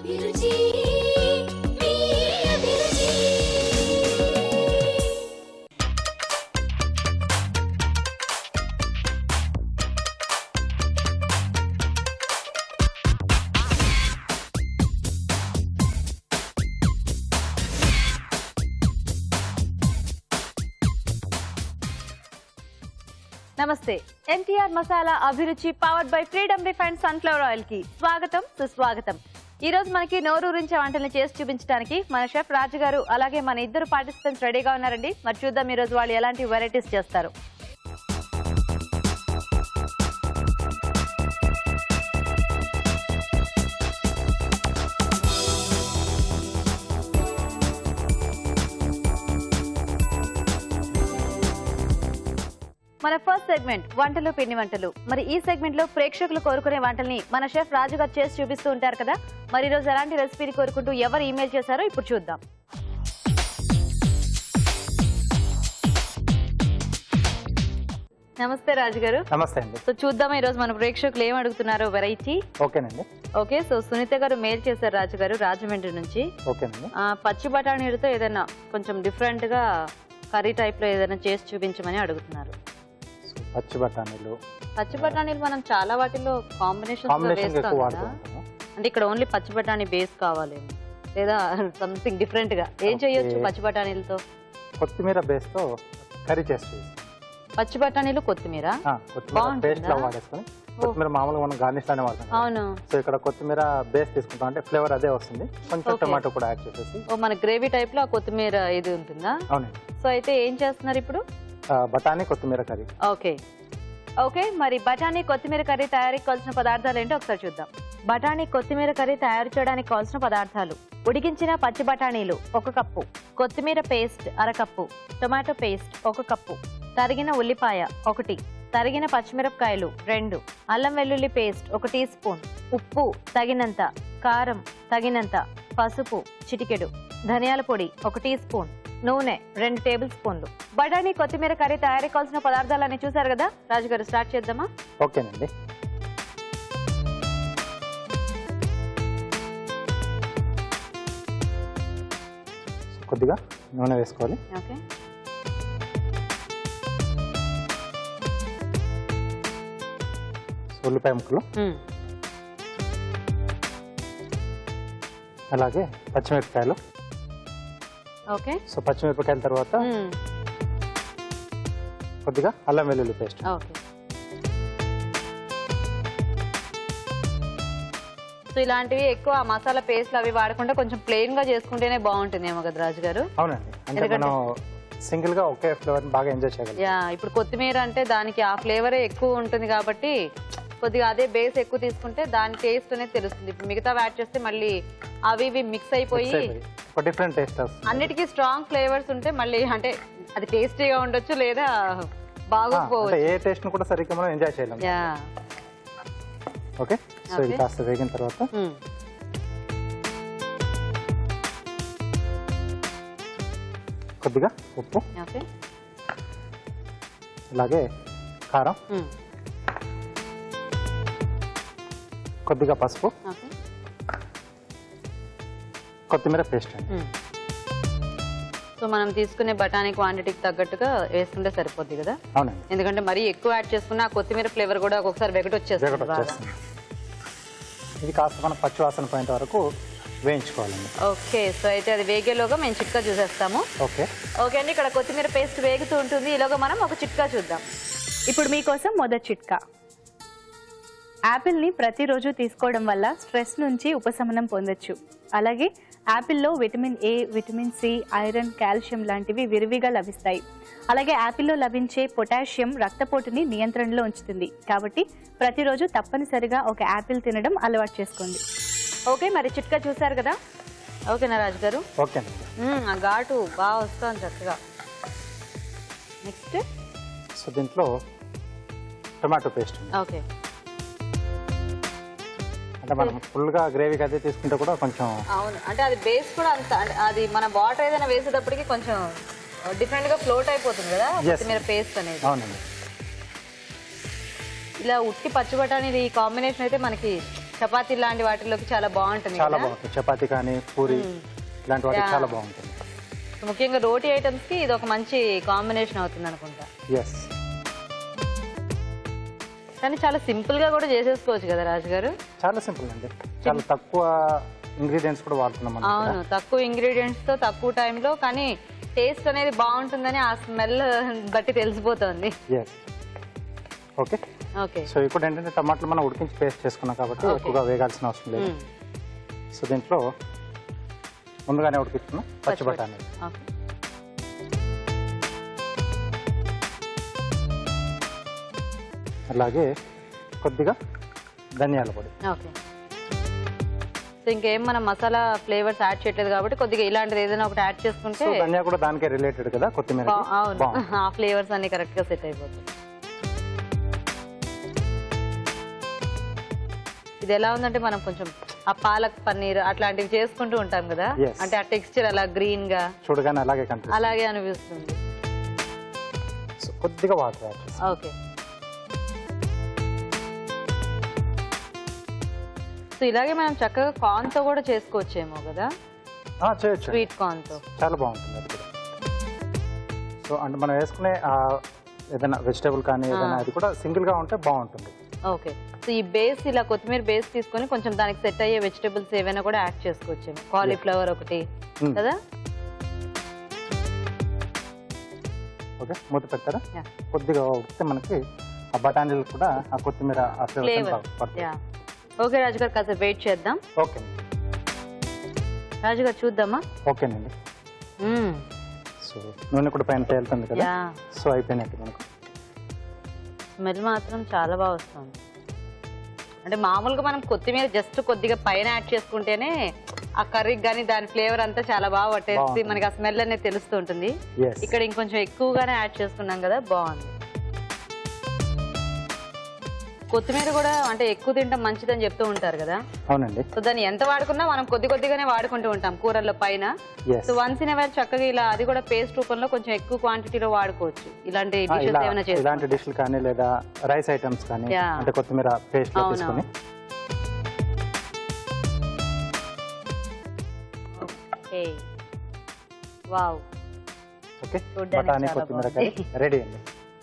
నమస్తే ఎన్టీఆర్ మసాలా అభిరుచి powered by freedom refined sunflower oil కి స్వాగతం సుస్వాగతం. ఈ రోజు మనకి నోరూరించే వంటల్ని చేసి చూపించడానికి మన షెఫ్ రాజు గారు అలాగే మన ఇద్దరు పార్టిసిపెంట్స్ రెడీగా ఉన్నారండి. మరి చూద్దాం ఈ రోజు వాళ్ళు ఎలాంటి వెరైటీస్ చేస్తారు. మన ఫస్ట్ సెగ్మెంట్ వంటలు పిండి వంటలు. మరి ఈ సెగ్మెంట్ లో ప్రేక్షకులు కోరుకునే వంటల్ని మన షెఫ్ రాజు గారు చేసి చూపిస్తూ ఉంటారు కదా. మరి ఈ రోజు ఎలాంటి రెసిపీని కోరుకుంటూ ఎవరు ఈమెయిల్ చేశారో ఇప్పుడు చూద్దాం. నమస్తే రాజు గారు. నమస్తే అండి. సో చూద్దామా ఈ రోజు మన ప్రేక్షకులు ఏం అడుగుతున్నారో వెరైటీ. ఓకేనండి. ఓకే, సో సునీత గారు మెయిల్ చేశారు రాజు గారు రాజమండ్రి నుంచి. ఓకేనండి. పచ్చి బఠానీలతో ఏదైనా కొంచెం డిఫరెంట్ గా కర్రీ టైప్ లో ఏదైనా చేసి చూపించమని అడుగుతున్నారు. పచ్చి బఠానీలు మనం చాలా వాటిలో కాంబినేషన్ వేస్తాం కదా. అంటే ఇక్కడ ఓన్లీ పచ్చి బఠానీ బేస్ కావాలి లేదా సంథింగ్ డిఫరెంట్ గా ఏం చేయొచ్చు పచ్చి బఠానీలతో? కొత్తిమీర బేస్ తో కర్రీ చేసి పచ్చి బఠానీలు కొత్తిమీర కొత్తిమీర మామూలుగా మనం గార్నిష్ లానే వాడతాం. అవును. సో ఇక్కడ కొత్తిమీర బేస్ తీసుకుంటాం అంటే ఫ్లేవర్ అదే వస్తుంది. కొంచెం టమాటో కూడా యాడ్ చేసేసి మన గ్రేవీ టైప్ లో కొత్తిమీర ఇది ఉంటుందా? అవునండి. సో అయితే ఏం చేస్తున్నారు ఇప్పుడు? బఠానీ కొత్తిమీర కర్రీ. ఓకే ఓకే, మరి బఠానీ కొత్తిమీర కర్రీ తయారీకి కావాల్సిన పదార్థాలు ఏంటో ఒకసారి చూద్దాం. బఠానీ కొత్తిమీర కర్రీ తయారు చేయడానికి కావాల్సిన పదార్థాలు: ఉడికించిన పచ్చి బఠానీలు 1 కప్పు, కొత్తిమీర paste 1/2 cup, tomato paste 1 cup, తరిగిన ఉల్లిపాయ 1, తరిగిన పచ్చిమిరపకాయలు 2, అల్లం వెల్లుల్లి పేస్ట్ 1 టీ స్పూన్, ఉప్పు తగినంత, కారం తగినంత, పసుపు చిటికెడు, ధనియాల పొడి 1 టీ స్పూన్, నూనె 2 టేబుల్ స్పూన్లు. బఠానీ కొత్తిమీర కర్రీ తయారీ కావాల్సిన పదార్థాలన్నీ చూసారు కదా. రాజుగారు స్టార్ట్ చేద్దామా? ఓకేనండి. కొద్దిగా నూనె వేసుకోవాలి. ఓకే, ఉల్లిపాయ ముక్కలు, అలాగే పచ్చిమిరపకాయలు. ఓకే, సో పచ్చిమిరపకాయల తర్వాత కొద్దిగా అల్లం వెల్లుల్లి పేస్ట్. ఓకే, సో ఇలాంటివి ఎక్కువ మసాలా పేస్ట్లు అవి వాడకుండా కొంచెం ప్లెయిన్ గా చేసుకుంటేనే బాగుంటుందేమో కదా రాజు గారు? అవునండి. అంటే మనం సింగిల్ గా ఒకే ఫ్లేవర్ బాగా ఎంజాయ్ చేయగలం. ఇప్పుడు కొత్తిమీర అంటే దానికి ఆ ఫ్లేవరే ఎక్కువ ఉంటుంది కాబట్టి కొద్దిగా అదే బేస్ ఎక్కువ తీసుకుంటే దాని టేస్ట్ అనేది తెలుస్తుంది. ఇప్పుడు మిగతా యాడ్ చేస్తే మళ్ళీ అవి ఇవి మిక్స్ అయిపోయి డిఫరెంట్ టేస్ట్ వస్తుంది. అన్నిటికీ స్ట్రాంగ్ ఫ్లేవర్స్ ఉంటే మళ్ళీ అంటే అది టేస్టీగా ఉండొచ్చు లేదా బాగోకపోవచ్చు. ఏ టేస్ట్ కూడా సరిగ్గా మనం ఎంజాయ్ చేయలేం. ఓకే, సో ఇది కాస్త వేగిన తర్వాత కొద్దిగా ఉప్పు, అలాగే కారం, కొద్దిగా పసుపు, కొత్తిమీర పేస్ట్ అండి. సో మనం తీసుకునే బఠానీ క్వాంటిటీకి తగ్గట్టుగా వేసుకుంటే సరిపోద్ది కదా? అవునండి. ఎందుకంటే మరీ ఎక్కువ యాడ్ చేసుకున్న ఆ కొత్తిమీర ఫ్లేవర్ కూడా ఒక్కొక్కసారి వెగటొచ్చేస్తుంది. ఇది కాస్త మనం పచ్చి వాసన పోయేంత వరకు వేయించుకోవాలండి. ఓకే, సో అయితే అది వేగేలోగా మేము చిట్కా చూసేస్తాము. ఓకే ఓకే అండి, ఇక్కడ కొత్తిమీర పేస్ట్ వేగుతూ ఉంటుంది. ఈలోగా మనం ఒక చిట్కా చూద్దాం. ఇప్పుడు మీకోసం మొదటి చిట్కా. యాపిల్ని ప్రతిరోజు తీసుకోవడం వల్ల స్ట్రెస్ నుంచి ఉపశమనం పొందొచ్చు. అలాగే యాపిల్లో vitamin A, vitamin C, iron, calcium లాంటివి విరివిగా లభిస్తాయి. అలాగే యాపిల్లో లభించే పొటాషియం రక్తపోటుని నియంత్రణలో ఉంచుతుంది. కాబట్టి ప్రతిరోజు తప్పనిసరిగా ఒక యాపిల్ తినడం అలవాటు చేసుకోండి. ఓకే, మరి చిట్కా చూసారు కదా. ఓకేనా రాజు గారు? ఓకే. ఆ ఘాటు బాగా వస్తుంది చక్కగా. నెక్స్ట్ సో దీంట్లో టొమాటో పేస్ట్. ఓకే, అంటే మనం ఫుల్ గా గ్రేవీకి అదే తీసుకుంటే కూడా కొంచెం అవును, అంటే అది బేస్ కూడా అంత అది మన వాటర్ ఏదైనా వేసేటప్పటికి కొంచెం డిఫరెంట్ గా ఫ్లోట్ అయిపోతుంది కదా కొత్తిమీర పేస్ట్ అనేది. అవునండి. ఇలా ఉట్టి పచ్చి బఠానీ ఈ కాంబినేషన్ అయితే మనకి చపాతీ లాంటి వాటిలోకి చాలా బాగుంటుంది చాలా కదా? బాగుంటుంది. చపాతీ కానీ పూరి ఇలాంటి వాటికి చాలా బాగుంటుంది. ముఖ్యంగా రోటీ ఐటమ్స్ కి ఇది ఒక మంచి కాంబినేషన్ అవుతుంది అనుకుంటా. ఎస్. కానీ చాలా సింపుల్ గా కూడా చేసేసుకోవచ్చు కదా రాజు గారు? చాలా సింపుల్ అండి. చాలా తక్కువ ఇంగ్రీడియంట్స్ కూడా వాడుతున్నాం మనం. అవును, తక్కువ ఇంగ్రీడియంట్స్ తో తక్కువ టైంలో, కానీ టేస్ట్ అనేది బాగుంటుందని ఆ స్మెల్ బట్టి తెలిసిపోతుంది. ఎస్. ఓకే. ఓకే. సో ఇప్పుడు ఏంటంటే టమాటాలు మనం ఉడికించి పేస్ట్ చేసుకున్నాం కాబట్టి ఎక్కువగా వేగాల్సిన అవసరం లేదు. సో దీంట్లో ముందుగానే ఉడికించుకున్నాం పచ్చి బఠానీలు. అలాగే కొద్దిగా ధనియాల పొడి. ఓకే. సో ఇంకేం మనం మసాలా ఫ్లేవర్స్ యాడ్ చేయట్లేదు కాబట్టి కొద్దిగా ఇలాంటిది ఏదైనా ఒకటి యాడ్ చేసుకుంటే. ధనియా కూడా దానికే రిలేటెడ్ కదా, కొత్తిమీర. అవును, ఆ ఫ్లేవర్స్ అన్ని కరెక్ట్ గా సెట్ అయిపోతాయి. ఇది ఎలా ఉందంటే మనం కొంచెం ఆ పాలక్ పన్నీర్ అట్లాంటివి చేసుకుంటూ ఉంటాం కదా, అంటే ఆ టెక్స్చర్ అలా గ్రీన్ గా చూడగానే అలాగే కనిపిస్తుంది. అలాగే అనిపిస్తుంది. కొద్దిగా వాటర్ యాడ్ చేస్తాం. ఓకే. సో ఇలాగే మనం చక్కగా కార్న్ తో కూడా చేసుకోవచ్చేమో కదా? చేయొచ్చు. స్వీట్ కార్న్ తో చాలా బాగుంటుంది అది కూడా. సో అంటే మనం వేసుకునే ఏదైనా వెజిటేబుల్ కానీ ఏదైనా అది కూడా సింగిల్ గా ఉంటే బాగుంటుంది. ఓకే. సో ఈ బేస్ ఇలా కొత్తిమీర బేస్ తీసుకొని కొంచెం దానికి సెట్ అయ్యే వెజిటేబుల్స్ ఏవైనా కూడా యాడ్ చేసుకోవచ్చేమో. కాలీఫ్లవర్ ఒకటి కదా? ఓకే, మూత పెట్టారా? కొద్దిగా ఉడికితే మనకి ఆ బఠానీలు కూడా ఆ కొత్తిమీర ఓకే రాజు గారు, కాసేపు వెయిట్ చేద్దాం. ఓకే రాజు గారు, చూద్దామా? ఓకేనండి. సో నూనె కూడా పైన తేలుతుంది కదా, సో అయిపోయినట్టు మనకు. స్మెల్ మాత్రం చాలా బాగా వస్తుంది. అంటే మామూలుగా మనం కొత్తిమీర జస్ట్ కొద్దిగా పైన యాడ్ చేసుకుంటేనే ఆ కర్రీకి కానీ దాని ఫ్లేవర్ అంతా చాలా బాగా పట్టేసి మనకి ఆ స్మెల్ అనేది తెలుస్తూ ఉంటుంది. ఇక్కడ ఇంకొంచెం ఎక్కువగానే యాడ్ చేసుకున్నాం కదా, బాగుంది. కొత్తిమీర కూడా అంటే ఎక్కువ తింటాం మంచిదని చెప్తూ ఉంటారు కదా? అవునండి. సో దాన్ని ఎంత వాడుకున్నా మనం కొద్దిగానే వాడుకుంటూ ఉంటాం కూరల్లో పైన. సో వన్స్ ఇన్ అవైల్ చక్కగా ఇలా అది కూడా పేస్ట్ రూపంలో కొంచెం ఎక్కువ క్వాంటిటీలో వాడుకోవచ్చు. ఇలాంటి డిషెస్ ఏమైనా చేస్తే, ఇలాంటి డిష్లు కానీ లేదా రైస్ ఐటమ్స్ కానీ అంటే కొత్తిమీర పేస్ట్ తీసుకొని. ఓకే. వావ్. ఓకే, బఠానీ కొత్తిమీర కర్రీ రెడీ అండి.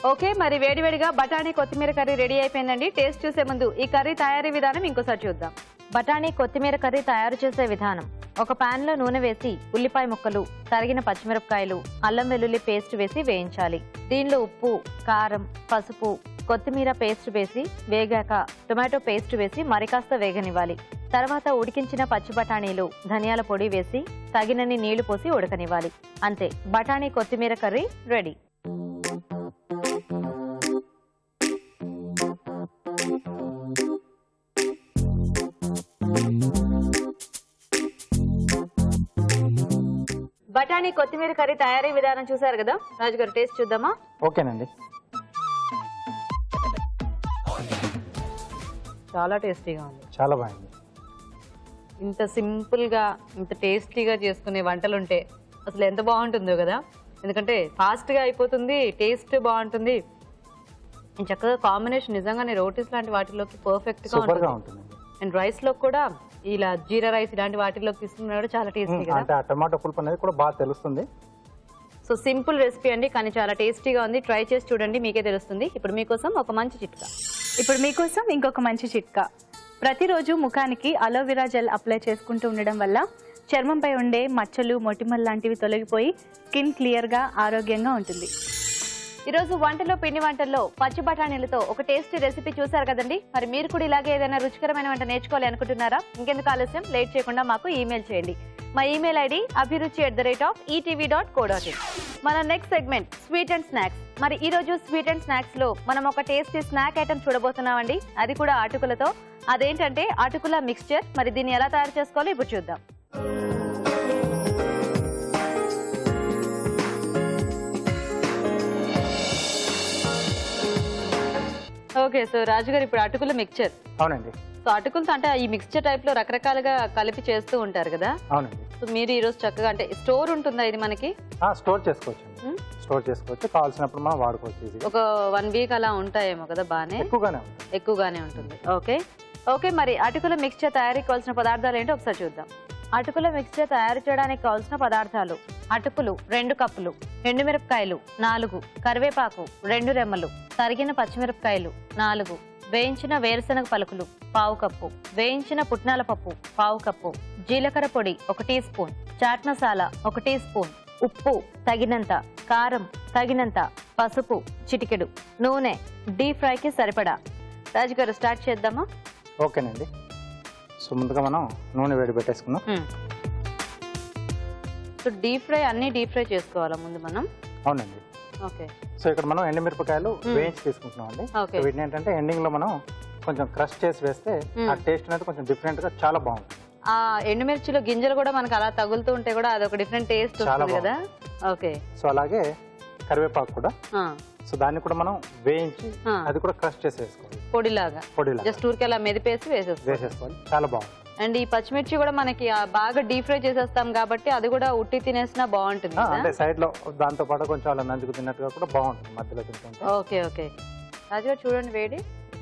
ఓకే, మరి వేడివేడిగా బఠానీ కొత్తిమీర కర్రీ రెడీ అయిపోయిందండి. టేస్ట్ చూసే ముందు ఈ కర్రీ తయారీ విధానం ఇంకోసారి చూద్దాం. బఠానీ కొత్తిమీర కర్రీ తయారు చేసే విధానం: ఒక పాన్ లో నూనె వేసి ఉల్లిపాయ ముక్కలు, తరిగిన పచ్చిమిరపకాయలు, అల్లం వెల్లుల్లి పేస్ట్ వేసి వేయించాలి. దీనిలో ఉప్పు, కారం, పసుపు, కొత్తిమీర పేస్ట్ వేసి వేగాక టొమాటో పేస్ట్ వేసి మరికాస్త వేగనివ్వాలి. తర్వాత ఉడికించిన పచ్చి బఠానీలు, ధనియాల పొడి వేసి తగినన్ని నీళ్లు పోసి ఉడకనివ్వాలి. అంతే, బఠానీ కొత్తిమీర కర్రీ రెడీ. బఠానీ కొత్తిమీర కర్రీ తయారీ విధానం చూసారు కదా రాజు గారు, టేస్ట్ చూద్దామా? ఓకేనండి. చాలా టేస్టీగా ఉంది. చాలా బాగుంది. ఇంత సింపుల్ గా ఇంత టేస్టీగా చేసుకునే వంటలుంటే అసలు ఎంత బాగుంటుందో కదా. ఎందుకంటే ఫాస్ట్ గా అయిపోతుంది, టేస్ట్ బాగుంటుంది, చక్కగా కాంబినేషన్ నిజంగానే రోటీస్ లాంటి వాటిలోకి పర్ఫెక్ట్ గా ఉంటుంది. అండ్ రైస్ లో కూడా ఇలా జీరా రైస్ ఇలాంటి వాటిలోకి తీసుకున్నా కూడా చాలా టేస్టీ కదా. టమాటో పులుపు అనేది కూడా బాగా తెలుస్తుంది. సో సింపుల్ రెసిపీ అండి, కానీ చాలా టేస్టీగా ఉంది. ట్రై చేసి చూడండి, మీకే తెలుస్తుంది. ఇప్పుడు మీకోసం ఒక మంచి చిట్కా. ఇంకొక మంచి చిట్కా. ప్రతిరోజు ముఖానికి అలోవెరా జెల్ అప్లై చేసుకుంటూ ఉండడం వల్ల చర్మంపై ఉండే మచ్చలు, మొటిమలు లాంటివి తొలగిపోయి స్కిన్ క్లియర్ గా ఆరోగ్యంగా ఉంటుంది. ఈరోజు వంటలో పిండి వంటల్లో పచ్చి బఠానీలతో ఒక టేస్టీ రెసిపీ చూసారు కదండి. మరి మీరు కూడా ఇలాగే ఏదైనా రుచికరమైన వంట నేర్చుకోవాలి అనుకుంటున్నారా? ఇంకెందుకు ఆలస్యం, లేట్ చేయకుండా మాకు ఈమెయిల్ చేయండి. మా ఈమెయిల్ ఐడి abhiruchi@etv.co.in. మన next segment sweet and snacks. మరి ఈ రోజు స్వీట్ అండ్ స్నాక్స్ లో మనం ఒక టేస్టీ స్నాక్ ఐటమ్ చూడబోతున్నామండి. అది కూడా అటుకులతో. అదేంటంటే అటుకుల మిక్స్చర్. మరి దీన్ని ఎలా తయారు చేసుకోవాలో ఇప్పుడు చూద్దాం. ఓకే, సో రాజు గారు ఇప్పుడు అటుకుల మిక్స్చర్. అవునండి. సో అటుకులతో అంటే ఈ మిక్స్చర్ టైప్ లో రకరకాలుగా కలిపి చేస్తూ ఉంటారు కదా. అవునండి. సో మీరు ఈ రోజు చక్కగా అంటే స్టోర్ ఉంటుందా ఇది మనకి? స్టోర్ చేసుకోవచ్చు, కావాల్సినప్పుడు మనం వాడుకోవచ్చు. ఒక 1 వీక్ అలా ఉంటాయేమో కదా. బాగానే ఎక్కువగానే ఉంటుంది. ఓకే, ఓకే, మరి అటుకుల మిక్స్చర్ తయారీకి కావాల్సిన పదార్థాలు ఏంటో ఒకసారి చూద్దాం. అటుకుల మిక్స్చర్ తయారు చేయడానికి కావాల్సిన పదార్థాలు: అటుకులు 2 కప్పులు, ఎండుమిరపకాయలు 4, కరివేపాకు 2 రెమ్మలు, తరిగిన పచ్చిమిరపకాయలు 4, వేయించిన వేరుశనగ పలుకులు 1/2 కప్పు, వేయించిన పుట్నాల పప్పు 1/2 కప్పు, జీలకర్ర పొడి 1 teaspoon, chaat masala 1 teaspoon, ఉప్పు తగినంత, కారం తగినంత, పసుపు చిటికెడు, నూనె డీప్ ఫ్రైకి సరిపడా. రాజు గారు స్టార్ట్ చేద్దామా? ఓకేనండి. సో ముందుగా మనం నూనె వేడి పెట్టేసుకుందాం. సో డీప్ ఫ్రై అన్ని డీప్ ఫ్రై చేసుకోవాలా ముందు మనం? అవునండి. ఓకే. సో ఇక్కడ మనం ఎండుమిరపకాయలు వేయించి తీసుకుంటున్నాం అండి. Okay. వీటిని ఏంటంటే ఎండింగ్ లో మనం కొంచెం క్రష్ చేసి వేస్తే ఆ టేస్ట్ అనేది కొంచెం డిఫరెంట్ గా చాలా బాగుంటుంది. ఆ ఎండుమిర్చిలో గింజలు కూడా మనకు అలా తగులుతూ ఉంటే కూడా అదొక డిఫరెంట్ టేస్ట్ వస్తుంది కదా. ఓకే. సో అలాగే కరివేపాకు కూడా, సో దాన్ని కూడా మనం వేయించి అది కూడా క్రష్ చేసి వేసుకోవాలి పొడిలాగా. జస్ట్ ఊరికి అలా మెదిపేసి వేసేసుకోవాలి, చాలా బాగుంటుంది. అండ్ ఈ పచ్చిమిర్చి కూడా మనకి బాగా డీప్ ఫ్రై చేసేస్తాం కాబట్టి అది కూడా ఉట్టి తినేసినా బాగుంటుంది. అంటే సైడ్ లో దాంతో పాటు కొంచెం అలా నంచుకు తిన్నట్టుగా కూడా బాగుంటుంది మధ్యలో తింటుంటే. Okay okay. రాజుగారు చూడండి, వేడి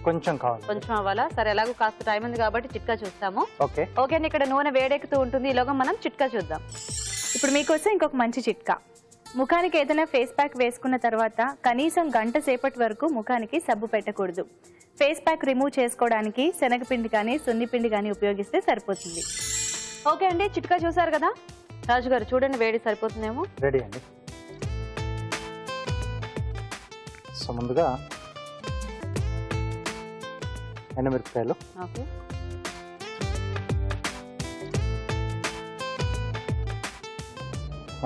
కొంచెం కావాలి, కొంచెం అవ్వాలా? సరే, ఎలాగో కాస్త టైం ఉంది కాబట్టి చిట్కా చూస్తాము. ఓకే ఓకే అండి. ఇక్కడ నూనె వేడెక్కుతూ ఉంటుంది, ఈలోగా మనం చిట్కా చూద్దాం. ఇప్పుడు మీకోసం ఇంకొక మంచి చిట్కా. ముఖానికి ఏదైనా ఫేస్ ప్యాక్ వేసుకున్న తర్వాత కనీసం గంట సేపటి వరకు ముఖానికి సబ్బు పెట్టకూడదు. ఫేస్ ప్యాక్ రిమూవ్ చేసుకోవడానికి శనగపిండి కానీ సున్నిపిండి కానీ ఉపయోగిస్తే సరిపోతుంది. ఓకే అండి, చిట్కా చూసారు కదా. రాజు గారు చూడండి, వేడి సరిపోతుందేమో. రెడీ అండి. సో ముందుగా ఎండుమిరపకాయలు, ఓకే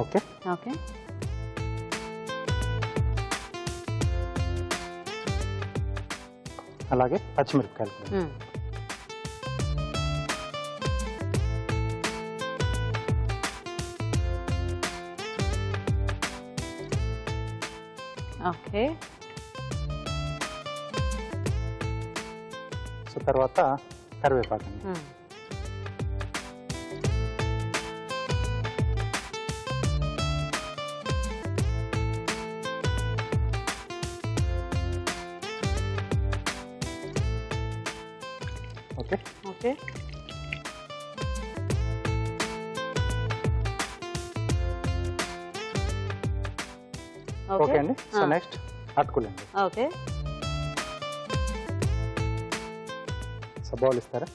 ఓకే ఓకే అలాగే పచ్చిమిరపకాయలు కూడా. ఓకే. సో తర్వాత కరివేపాకు అండి. ఓకే ఓకే ఓకే అండి. సో నెక్స్ట్ అటుకులండి. ఓకే. సో బౌల్ ఇస్తారా?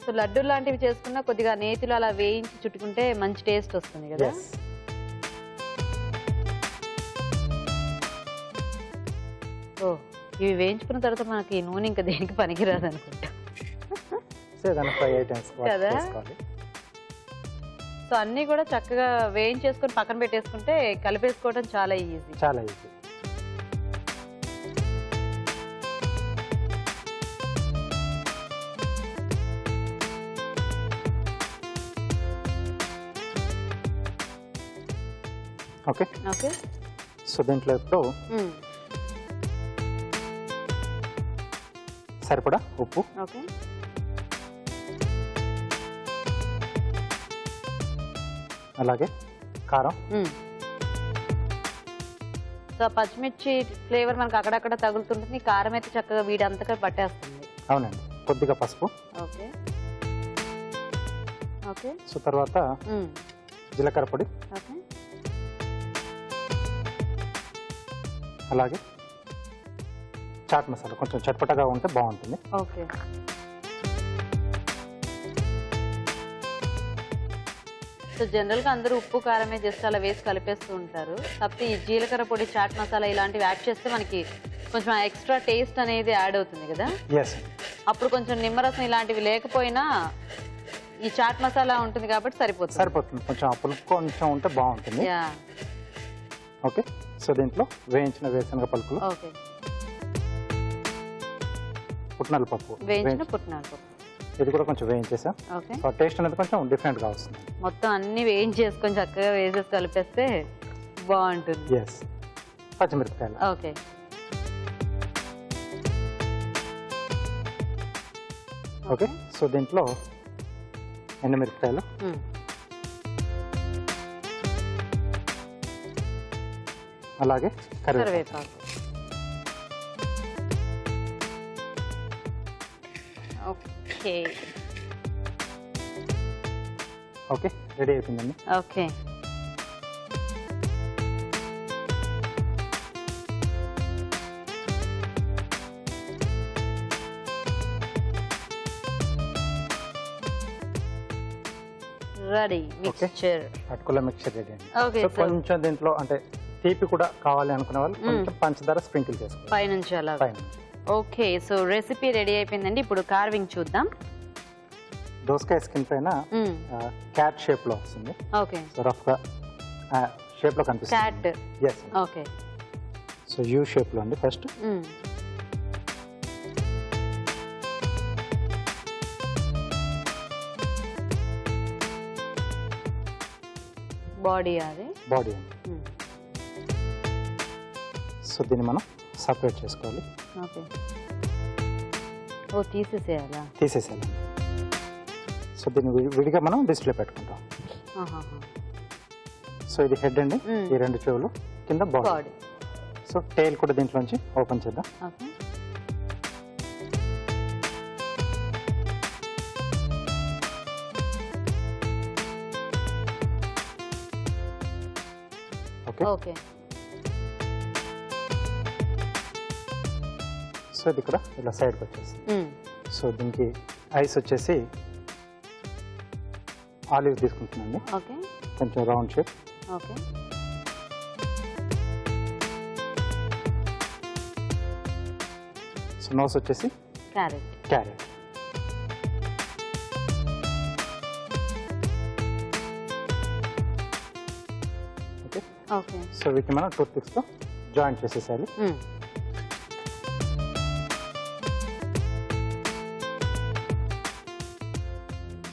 సో లడ్డు లాంటివి చేసుకున్నా కొద్దిగా నేతిలో అలా వేయించి చుట్టుకుంటే మంచి టేస్ట్ వస్తుంది కదా. ఓ, ఇవి వేయించుకున్న తర్వాత మనకి నూనె ఇంకా దేనికి పనికిరాదు అనుకుంటా కదా. సో అన్నీ కూడా చక్కగా వేయించేసుకొని పక్కన పెట్టేసుకుంటే కలిపేసుకోవడం చాలా ఈజీ. చాలా ఈజీ. Okay okay. సో దీంట్లో ఇప్పుడు సరిపడా ఉప్పు, ఓకే అలాగే కారం. సో పచ్చిమిర్చి ఫ్లేవర్ మనకు అక్కడక్కడ తగులుతుంటుంది, కారం అయితే చక్కగా వీడంతగా పట్టేస్తుంది. అవునండి. కొద్దిగా పసుపు. Okay okay. సో తర్వాత జీలకర్ర పొడి, ఓకే అలాగే చాట్ మసాలా కొంచెం చట్పటగా ఉంటే బాగుంటుంది. ఓకే. సో జనరల్గా అందరూ ఉప్పు కారమే జస్ట్ అలా వేసి కలిపేస్తూ ఉంటారు. కాకపోతే ఈ జీలకర్ర పొడి, చాట్ మసాలా ఇలాంటివి యాడ్ చేస్తే మనకి కొంచెం ఎక్స్ట్రా టేస్ట్ అనేది యాడ్ అవుతుంది కదా. అప్పుడు కొంచెం నిమ్మరసం ఇలాంటివి లేకపోయినా ఈ చాట్ మసాలా ఉంటుంది కాబట్టి సరిపోతుంది. కొంచెం ఆ పులుపు కొంచెం ఉంటే బాగుంటుంది. ఓకే. సో దీంట్లో వేయించిన వేరుశనగ పలుకులు, ఓకే పుట్నాల పప్పు, వేయించిన పుట్నాల పప్పు, ఇది కూడా కొంచెం వేయించేసాం. ఓకే. సో టేస్ట్ అనేది కొంచెం డిఫరెంట్గా వస్తుంది. మొత్తం అన్ని వేయించేసుకొని చక్కగా వేసేసి కలిపేస్తే బాగుంటుంది. పచ్చిమిరపకాయలు, ఓకే ఓకే. సో దీంట్లో ఎండుమిరపకాయలు, అలాగే కరివేపాకు. కరివేపాకు. ఓకే ఓకే రెడీ అయిపోయిందండి. Okay ready mixture. అటుకుల మిక్చర్ రెడీ అండి. ఓకే సో కొంచెం దీంట్లో అంటే తీపి కూడా కావాలి అనుకునే వాళ్ళు కొంచెం పంచదార స్ప్రింకిల్ చేసుకోవాలి పైనుంచి అలా. పైనుంచి. ఓకే సో రెసిపీ రెడీ అయిపోయిందండి. ఇప్పుడు కార్వింగ్ చూద్దాం. దోసకాయ స్కిన్ పైన క్యాట్ షేప్ లో వస్తుంది. ఓకే సో రఫ్ గా షేప్ లో కనిపిస్తుంది. Cat. Yes. Okay so U shape లో అండి ఫస్ట్. బాడీ అది. బాడీ అండి. సో దీన్ని మనం సపరేట్ చేసుకోవాలి. ఓకే ఓ తీసేసేయాలా? తీసేసేయాలి. సో దీన్ని విడిగా మనం డిస్ప్లే పెట్టుకుంటాం. సో ఇది హెడ్ అండి. ఈ రెండు చెవులు కింద బాడీ. సో టైల్ కూడా దీంట్లోంచి ఓపెన్ చేద్దాం. ఓకే ఓకే ఓకే సో ఇది ఇక్కడ ఇలా సైడ్కి వచ్చేస్తుంది. సో దీనికి ఐస్ వచ్చేసి ఆలివ్ తీసుకుంటున్నాండి. ఓకే కొంచెం round shape. Okay so nose వచ్చేసి carrot. Carrot. Okay okay so వీటిని మనం టూత్ పిక్స్తో జాయింట్ చేసేసేయాలి.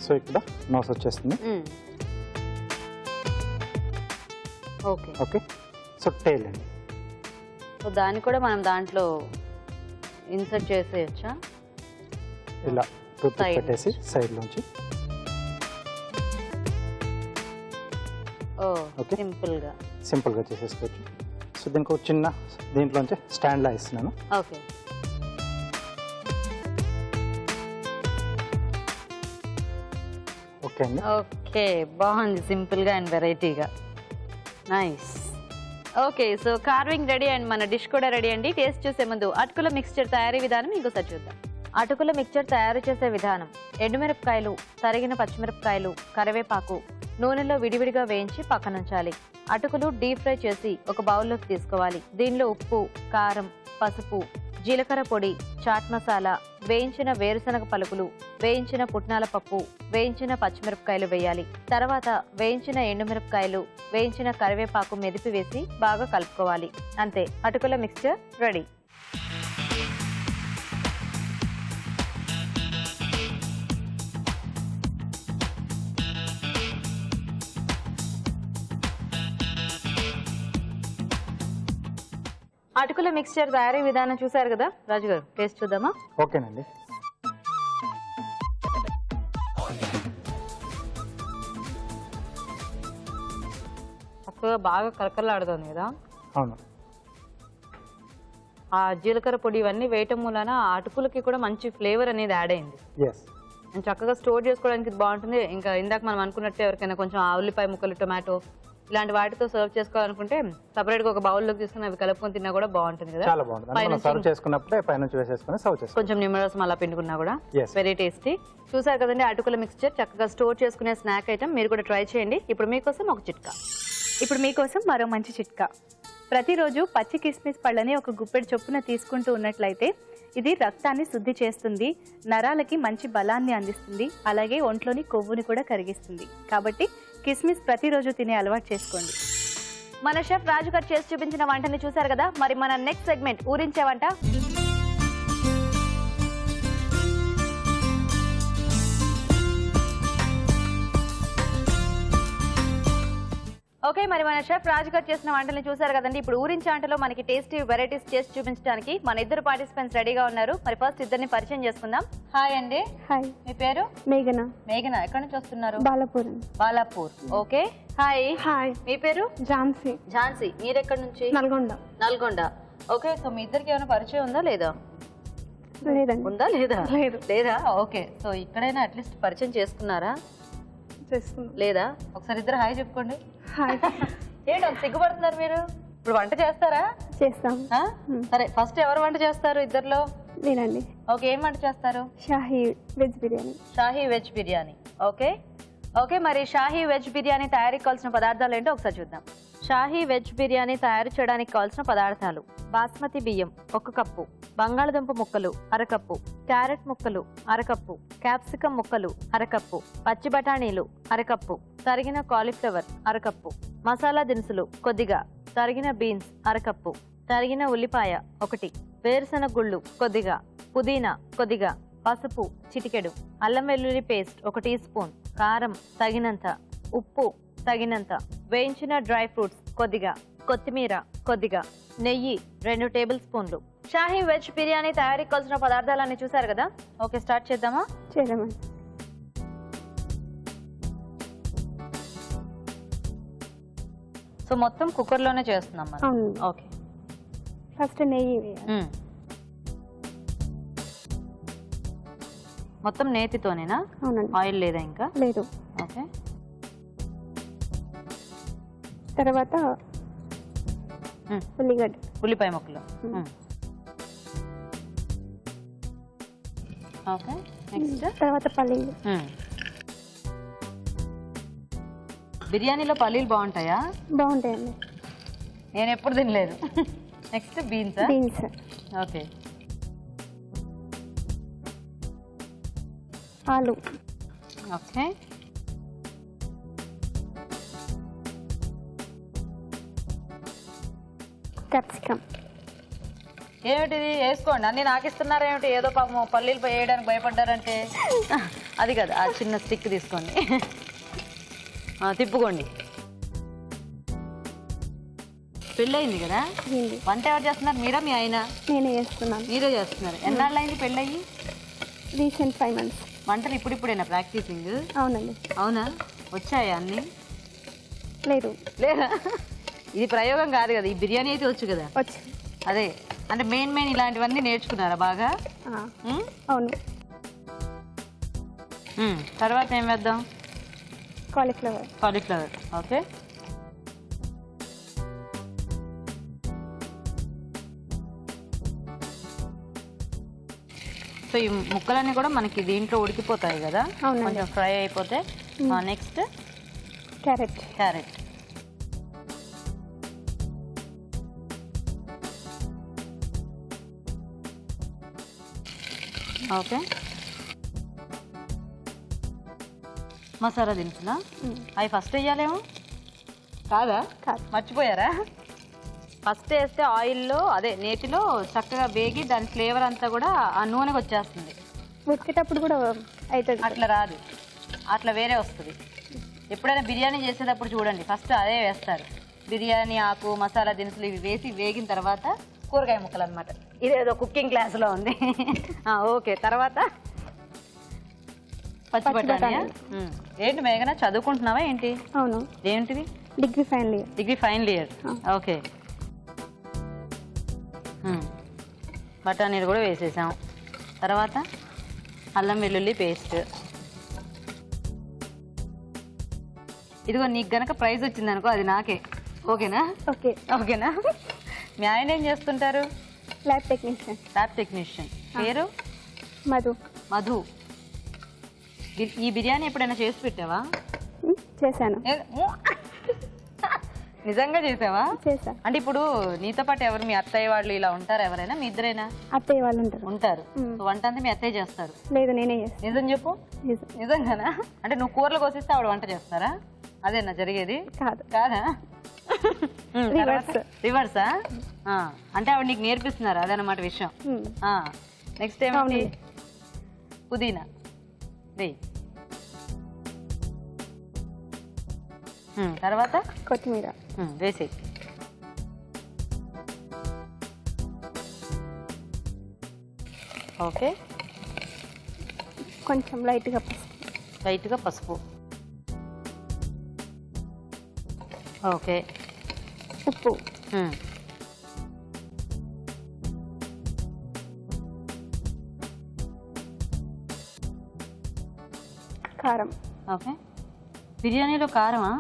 సో ఇక్కడ నోస్ వచ్చేస్తుంది. ఓకే ఓకే సో టైల్ అండి. సో దాన్ని కూడా మనం దాంట్లో ఇన్సర్ట్ చేసేయచ్చా? ఇలా టూత్ పిక్ Side పెట్టేసి సైడ్ లోంచి. ఓ ఓకే. సింపుల్ గా. సింపుల్గా చేసేసుకోవచ్చు. సో దీనికి ఒక చిన్న దీంట్లోంచి స్టాండ్లా ఇస్తున్నాను. ఓకే ఓకే అండి. ఓకే బాగుంది సింపుల్ గా అండ్ వెరైటీగా. Nice. Okay so carving ready and మన డిష్ కూడా రెడీ అండి. టేస్ట్ చూసే ముందు అటుకుల మిక్స్చర్ తయారీ విధానం ఇంకోసారి చూద్దాం. అటుకుల మిక్స్చర్ తయారు చేసే విధానం: ఎండుమిరపకాయలు, తరిగిన పచ్చిమిరపకాయలు, కరివేపాకు నూనెలో విడివిడిగా వేయించి పక్కనుంచాలి. అటుకులు డీప్ ఫ్రై చేసి ఒక బౌల్లోకి తీసుకోవాలి. దీనిలో ఉప్పు, కారం, పసుపు, జీలకర్ర పొడి, చాట్ మసాలా, వేయించిన వేరుశనగ పలుకులు, వేయించిన పుట్నాల పప్పు, వేయించిన పచ్చిమిరపకాయలు వేయాలి. తర్వాత వేయించిన ఎండుమిరపకాయలు, వేయించిన కరివేపాకు మెదిపి వేసి బాగా కలుపుకోవాలి. అంతే, అటుకుల మిక్స్చర్ రెడీ. అటుకుల మిక్స్చర్ తయారీ విధానం చూసారు కదా రాజు గారు, టేస్ట్ చూద్దామా? ఓకేనండి. చక్కగా బాగా కరకరలాడుతుంది కదా. అవును. ఆ జీలకర్ర పొడి ఇవన్నీ వేయటం మూలన ఆ అటుకులకి కూడా మంచి ఫ్లేవర్ అనేది యాడ్ అయింది. ఎస్. అండ్ చక్కగా స్టోర్ చేసుకోవడానికి ఇది బాగుంటుంది. ఇంకా ఇందాక మనం అనుకున్నట్టు ఎవరికైనా కొంచెం ఆ ఉల్లిపాయ ముక్కలు, టొమాటో ఇలాంటి వాటితో సర్వ్ చేసుకోవాలనుకుంటే సపరేట్ గా ఒక బౌల్లోకి తీసుకుని అవి కలుపుకొని తిన్నా కూడా బాగుంటుంది కదా. చాలా బాగుంటుంది. మనం సర్వ్ చేసుకున్నప్పుడే పైనుంచి వేసేసుకొని సర్వ్ చేసుకోవాలి. కొంచెం నిమ్మరసం అలా పిండుకున్నా కూడా Yes. Very tasty. చూసారు కదండి అటుకుల మిక్స్చర్, చక్కగా స్టోర్ చేసుకునే స్నాక్ ఐటమ్. మీరు కూడా ట్రై చేయండి. ఇప్పుడు మీకోసం ఒక చిట్కా. ఇప్పుడు మీకోసం మరో మంచి చిట్కా. ప్రతిరోజు పచ్చి కిస్మిస్ పళ్ళని ఒక గుప్పెడు చొప్పున తీసుకుంటూ ఉన్నట్లయితే ఇది రక్తాన్ని శుద్ధి చేస్తుంది, నరాలకి మంచి బలాన్ని అందిస్తుంది, అలాగే ఒంట్లోని కొవ్వుని కూడా కరిగిస్తుంది. కాబట్టి కిస్మిస్ ప్రతిరోజు తినే అలవాటు చేసుకోండి. మన షెఫ్ రాజు గారు చేసి చూపించిన వంటని చూసారు కదా. మరి మన నెక్స్ట్ సెగ్మెంట్ ఊరించే వంట. ఓకే, మరి మన షెఫ్ రాజ్ గారు చేసిన వంటల్ని చూసారు కదండి. ఇప్పుడు ఊరించి వంటలో మనకి టేస్టీ వెరైటీస్ చేసి చూపించడానికి మన ఇద్దరు పార్టిసిపెంట్స్ రెడీగా ఉన్నారు. మరి ఫస్ట్ ఇద్దరిని పరిచయం చేసుకుందాం. హాయ్ అండి. హాయ్, మీ పేరు? మేఘన. మేఘన, ఎక్కడి నుంచి వస్తున్నారు? Balapur. Balapur. Okay, hi. Hi, మీ పేరు? ఝాన్సీ. ఝాన్సీ, మీరు ఎక్కడి నుంచి? నల్గొండ. నల్గొండ. ఓకే, సో మీ ఇద్దరికి ఏమైనా పరిచయం ఉందా లేదా? లేదండి. ఉందా లేదా? లేదు. లేదా? ఓకే, సో ఇక్కడైనా అట్లీస్ట్ పరిచయం చేసుకున్నారా? చేస్తున్నాం. లేదా? ఒకసారి ఇద్దరు హాయ్ చెప్పుకోండి. హాయ్. ఏంటి సిగ్గుపడుతున్నారు మీరు? ఇప్పుడు వంట చేస్తారా? చేస్తాం. ఆ? సరే, ఫస్ట్ ఎవరు వంట చేస్తారు ఇద్దర్లో? నేనండి. ఓకే, ఏం వంట చేస్తారు? Shahi veg biryani. Shahi veg biryani. Okay okay, మరి షాహీ వెజ్ బిర్యానీ తయారీకి కావాల్సిన పదార్థాలు ఏంటో ఒకసారి చూద్దాం. షాహీ వెజ్ బిర్యానీ తయారు చేయడానికి కావాల్సిన పదార్థాలు: బాస్మతి బియ్యం 1 కప్పు, బంగాళదుంప ముక్కలు 1/2 కప్పు, క్యారెట్ ముక్కలు 1/2 కప్పు, క్యాప్సికం ముక్కలు 1/2 కప్పు, పచ్చి బఠానీలు 1/2 కప్పు, తరిగిన కాలీఫ్లవర్ 1/2 కప్పు, మసాలా దినుసులు కొద్దిగా, తరిగిన బీన్స్ 1/2 కప్పు, తరిగిన ఉల్లిపాయ 1, వేరుశనగ గుళ్ళు కొద్దిగా, పుదీనా కొద్దిగా, పసుపు చిటికెడు, అల్లం వెల్లుల్లి పేస్ట్ 1 టీ స్పూన్, కారం తగినంత, ఉప్పు తగినంత, వేయించిన డ్రై ఫ్రూట్స్ కొద్దిగా, కొత్తిమీర కొద్దిగా, నెయ్యి 2 టేబుల్ స్పూన్లు. షాహీ వెజ్ బిర్యానీ తయారీకి కావాల్సిన పదార్థాలన్నీ చూసారు కదా. ఓకే, స్టార్ట్ చేద్దామా? చేద్దామండి. సో మొత్తం కుక్కర్లోనే చేస్తున్నాం మనం. అవును. ఓకే, ఫస్ట్ నెయ్యి వేయాలి. మొత్తం నేతితోనేనా? అవునండి. ఆయిల్ లేదా ఇంకా? లేదు. ఓకే, తర్వాత ఉల్లిగడ్డ. ఉల్లిపాయ ముక్కలు. ఓకే, నెక్స్ట్ తర్వాత పల్లీలు. బిర్యానీలో పల్లీలు బాగుంటాయా? బాగుంటాయండి. నేను ఎప్పుడు తినలేదు. Next beans. బీన్స్. ఓకే, ఆలు. Okay, capsicum. ఏమిటిది? వేసుకోండి, అన్ని నాకు ఇస్తున్నారేమిటి? ఏదో పాపం పల్లీలు వేయడానికి భయపడ్డారంటే. అది కదా, ఆ చిన్న స్టిక్ తీసుకోండి. తిప్పుకోండి. పెళ్ళయింది కదా? వంట ఎవరు చేస్తున్నారు, మీరా మీ ఆయన? నేనే చేస్తున్నాను. మీరే చేస్తున్నారు. ఎన్నాళ్ళు అయింది పెళ్ళయ్యి? Recent 5 months. వంటలు ఇప్పుడిప్పుడేనా ప్రాక్టీసింగ్? అవునండి. అవునా? వచ్చాయా అన్ని? లేదు. లేదా? ఇది ప్రయోగం కాదు కదా, ఈ బిర్యానీ అయితే వచ్చు కదా. వచ్చి. అదే అంటే మెయిన్ ఇలాంటివన్నీ నేర్చుకున్నారా బాగా? అవును. తర్వాత ఏం వేద్దాం? కాలీఫ్లవర్. కాలీఫ్లవర్. ఓకే, సో ఈ ముక్కలన్నీ కూడా మనకి దీంట్లో ఉడికిపోతాయి కదా, కొంచెం ఫ్రై అయిపోతే. Next carrot. Carrot. Okay, masala దినుసులా? అవి ఫస్ట్ వేయాలేమో కాదా? మర్చిపోయారా? ఫస్ట్ వేస్తే ఆయిల్లో, అదే నేతిలో చక్కగా వేగి దాని ఫ్లేవర్ అంతా కూడా ఆ నూనెకి వచ్చేస్తుంది. ఉడికేటప్పుడు కూడా అవుతుంది. అట్లా రాదు, అట్లా వేరే వస్తుంది. ఎప్పుడైనా బిర్యానీ చేసేటప్పుడు చూడండి, ఫస్ట్ అదే వేస్తారు. బిర్యానీ ఆకు, మసాలా దినుసులు ఇవి వేసి వేగిన తర్వాత కూరగాయ ముక్కలు అనమాట. ఇదేదో కుకింగ్ క్లాస్లో ఉంది. ఓకే, తర్వాత పచ్చి బఠానీ. ఏంటి మేఘన, చదువుకుంటున్నావా ఏంటి? అవును. ఏంటిది? Degree final year. Degree final year. Okay, బఠానీలు కూడా వేసేసాం. తర్వాత అల్లం వెల్లుల్లి పేస్ట్. ఇదిగో నీకు గనక ప్రైజ్ వచ్చిందనుకో అది నాకే. ఓకేనా? ఓకే. ఓకేనా? మీ ఆయన ఏం చేస్తుంటారు? Lab technician. Lab technician. పేరు? మధు. మధు. ఈ బిర్యానీ ఎప్పుడైనా చేసి పెట్టావా? చేశాను. నిజంగా చేసావా? చేశా. అంటే ఇప్పుడు నీతో పాటు ఎవరు, మీ అత్తయ్య వాళ్ళు ఇలా ఉంటారు ఎవరైనా? మీ ఇద్దరైనా? అత్తయ్య వాళ్ళు ఉంటారు. వంట అంతా మీ అత్తయ్య చేస్తారు? లేదు, నేనే చేస్తాను. నిజం చెప్పు. నిజంగానా? అంటే నువ్వు కూరలు కోసిస్తే ఆవిడ వంట చేస్తారా? అదేనా జరిగేది? కాదు. కాదా? రివర్స్. రివర్సా? అంటే ఆవిడ నీకు నేర్పిస్తున్నారా? అదనమాట విషయం. నెక్స్ట్ ఏమిటి? పుదీనా. తర్వాత కొత్తిమీర, వేసి ఓకే. కొంచెం లైట్గా పసుపు ఓకే. ఉప్పు, కారం. ఓకే. బిర్యానీలో కారమా?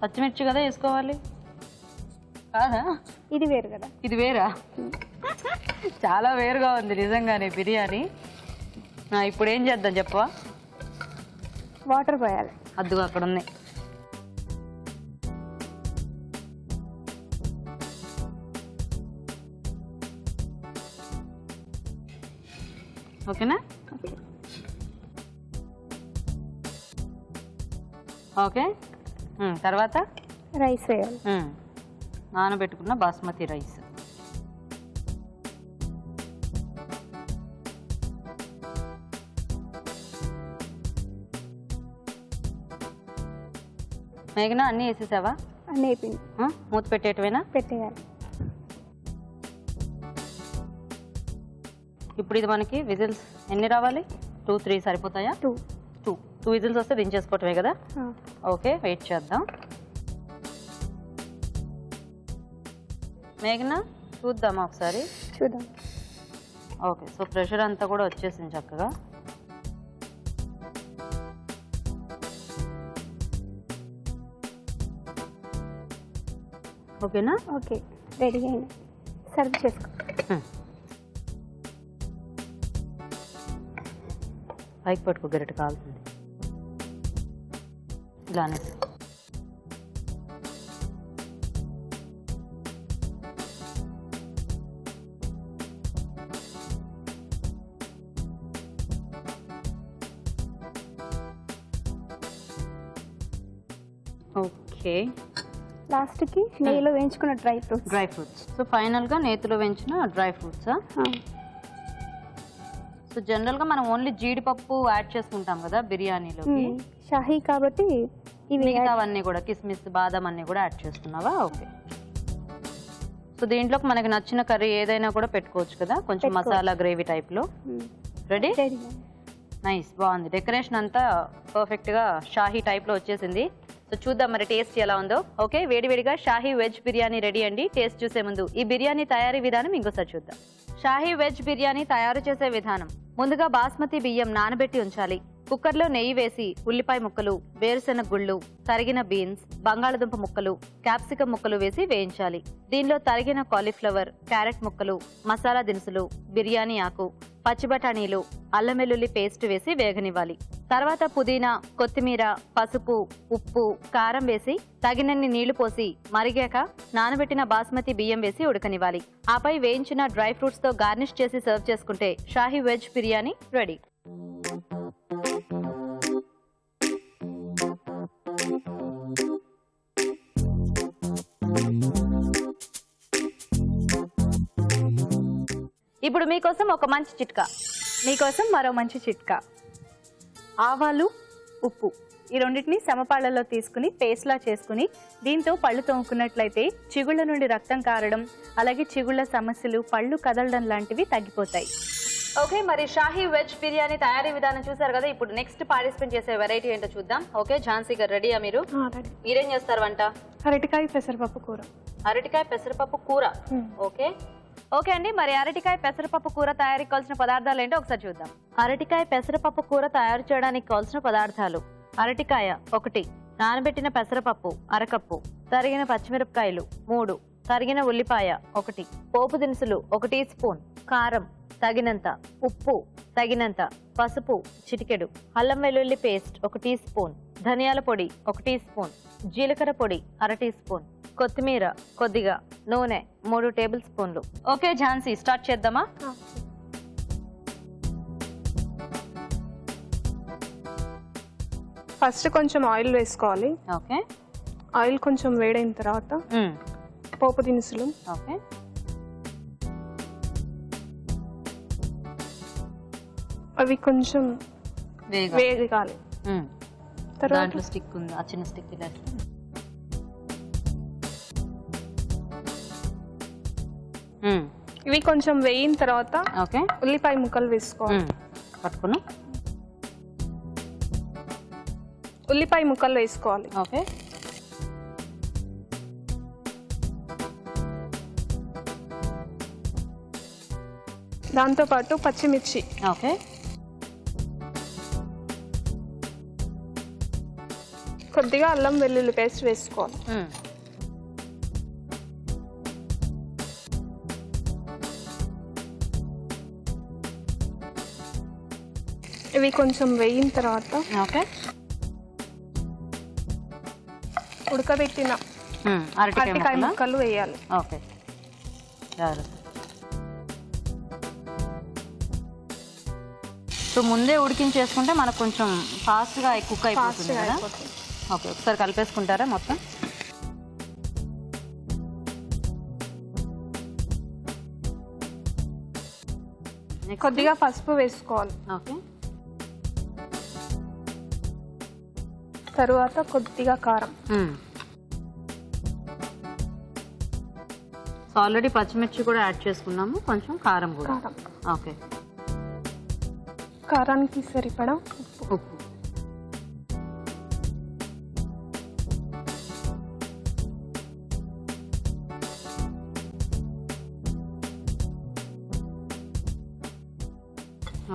పచ్చిమిర్చి కదా వేసుకోవాలి కాదా? ఇది వేరు కదా. ఇది వేరా? చాలా వేరుగా ఉంది నిజంగానే బిర్యానీ. ఇప్పుడు ఏం చేద్దాం చెప్పవా? వాటర్ పోయాలి. అద్దుగా అక్కడ ఉంది. ఓకేనా? ఓకే. తర్వాత రైస్ వేయాలి. నానబెట్టుకున్న బాస్మతి రైస్. మేఘన అన్నీ వేసేసావా? అన్నీ అయిపోయింది. మూత పెట్టేటవేనా? పెట్టేయాలి. ఇప్పుడు ఇది మనకి విజిల్స్ ఎన్ని రావాలి? 2-3 సరిపోతాయా? 2 విజిల్స్ వస్తే దించేసుకోవటమే కదా. ఓకే, వెయిట్ చేద్దాం. మేఘన చూద్దామా ఒకసారి? చూద్దాం. ఓకే, సో ప్రెషర్ అంతా కూడా వచ్చేసింది చక్కగా. ఓకేనా? ఓకే, రెడీ అయింది. సర్వ్ చేసుకో. పైకి పట్టుకో, గరిట కాలుతుంది. ఇలానే ఓకే. లాస్ట్కి నెయ్యిలో వేయించుకున్న డ్రై ఫ్రూట్స్. సో ఫైనల్గా నేతిలో వేయించిన డ్రై ఫ్రూట్సా? సో జనరల్గా మనం ఓన్లీ జీడిపప్పు యాడ్ చేసుకుంటాం కదా బిర్యానీలోకి. షాహీ కాబట్టి ఇవి మిగతావన్నీ కూడా కిస్మిస్, బాదం అన్నీ కూడా యాడ్ చేస్తున్నావా? ఓకే. సో దీంట్లోకి మనకి నచ్చిన కర్రీ ఏదైనా కూడా పెట్టుకోవచ్చు కదా, కొంచెం మసాలా గ్రేవీ టైప్లో. రెడీ? నైస్, బాగుంది. డెకరేషన్ అంతా పర్ఫెక్ట్గా షాహీ టైప్లో వచ్చేసింది. సో చూద్దాం మరి టేస్ట్ ఎలా ఉందో. ఓకే, వేడివేడిగా షాహీ వెజ్ బిర్యానీ రెడీ అండి. టేస్ట్ చూసే ముందు ఈ బిర్యానీ తయారీ విధానం ఇంకోసారి చూద్దాం. షాహీ వెజ్ బిర్యానీ తయారు చేసే విధానం: ముందుగా బాస్మతి బియ్యం నానబెట్టి ఉంచాలి. కుక్కర్లో నెయ్యి వేసి ఉల్లిపాయ ముక్కలు, వేరుశెనగ గుళ్ళు, తరిగిన బీన్స్, బంగాళదుంప ముక్కలు, క్యాప్సికం ముక్కలు వేసి వేయించాలి. దీనిలో తరిగిన కాలీఫ్లవర్, క్యారెట్ ముక్కలు, మసాలా దినుసులు, బిర్యానీ ఆకు, పచ్చి బఠానీలు, అల్లం వెల్లుల్లి పేస్ట్ వేసి వేగనివ్వాలి. తర్వాత పుదీనా, కొత్తిమీర, పసుపు, ఉప్పు, కారం వేసి తగినన్ని నీళ్లు పోసి మరిగాక నానబెట్టిన బాస్మతి బియ్యం వేసి ఉడకనివ్వాలి. ఆపై వేయించిన డ్రై ఫ్రూట్స్ తో గార్నిష్ చేసి సర్వ్ చేసుకుంటే షాహీ వెజ్ బిర్యానీ రెడీ. ఇప్పుడు మీకోసం ఒక మంచి చిట్కా. మీకోసం మరో మంచి చిట్కా. ఆవాలు, ఉప్పు ఈ రెండింటిని సమపాళ్లలో తీసుకుని పేస్ట్లా చేసుకుని దీంతో పళ్ళు తోముకున్నట్లయితే చిగుళ్ళ నుండి రక్తం కారడం, అలాగే చిగుళ్ళ సమస్యలు, పళ్ళు కదలడం లాంటివి తగ్గిపోతాయి. ఓకే, మరి షాహీ వెజ్ బిర్యానీ తయారీ విధానం చూసారు కదా. ఇప్పుడు నెక్స్ట్ పార్టిసిపేట్ చేసే వెరైటీ ఏంటో చూద్దాం. ఓకే, ఝాన్సీ గారు రెడీయా? మీరు మీరేం చేస్తారు వంట? అరటికాయ పెసరపప్పు కూర. అరటికాయ పెసరపప్పు కూర. ఓకే ఓకే అండి, మరి అరటికాయ పెసరపప్పు కూర తయారీకి కావాల్సిన పదార్థాలు ఏంటో ఒకసారి చూద్దాం. అరటికాయ పెసరపప్పు కూర తయారు చేయడానికి కావాల్సిన పదార్థాలు: అరటికాయ 1, నానబెట్టిన పెసరపప్పు అరకప్పు, తరిగిన పచ్చిమిరపకాయలు 3, తరిగిన ఉల్లిపాయ 1, పోపు దినుసులు 1 టీ స్పూన్, కారం తగినంత, ఉప్పు తగినంత, పసుపు చిటికెడు, అల్లం వెల్లుల్లి పేస్ట్ 1 టీ స్పూన్, ధనియాల పొడి 1 టీ స్పూన్, జీలకర్ర పొడి 1/2 టీ స్పూన్, కొత్తిమీర కొద్దిగా, నూనె 3 టేబుల్ స్పూన్లు. ఓకే ఝాన్సీ, స్టార్ట్ చేద్దామా? ఫస్ట్ కొంచెం ఆయిల్ వేసుకోవాలి. ఓకే, ఆయిల్ కొంచెం వేడైన తర్వాత పోపు దినుసులు, ఓకే, అవి కొంచెం వేగాలి. తర్వాత స్టిక్ ఉంది, ఆ చిన్న స్టిక్ ఇలా ఇవి కొంచెం వేయిన తర్వాత ఓకే ఉల్లిపాయ ముక్కలు వేసుకోవాలి. పట్టుకున్నా. ఉల్లిపాయ ముక్కలు వేసుకోవాలి. ఓకే దాంతోపాటు పచ్చిమిర్చి, ఓకే కొద్దిగా అల్లం వెల్లుల్లి పేస్ట్ వేసుకోవాలి. ఇవి కొంచెం వేయిన తర్వాత ఓకే ఉడకబెట్టిన అరటికాయ ముక్కలు వేయాలి. ఓకే సో ముందే ఉడికించేసుకుంటే మనకు కొంచెం ఫాస్ట్గా కుక్ అయిపోతుంది కదా. ఓకే ఒకసారి కలిపేసుకుంటారా మొత్తం. కొద్దిగా పసుపు వేసుకోవాలి. ఓకే తరువాత కొద్దిగా కారం. సో ఆల్రెడీ పచ్చిమిర్చి కూడా యాడ్ చేసుకున్నాము, కొంచెం కారం కూడా. ఓకే కారానికి సరిపడా ఉప్పు.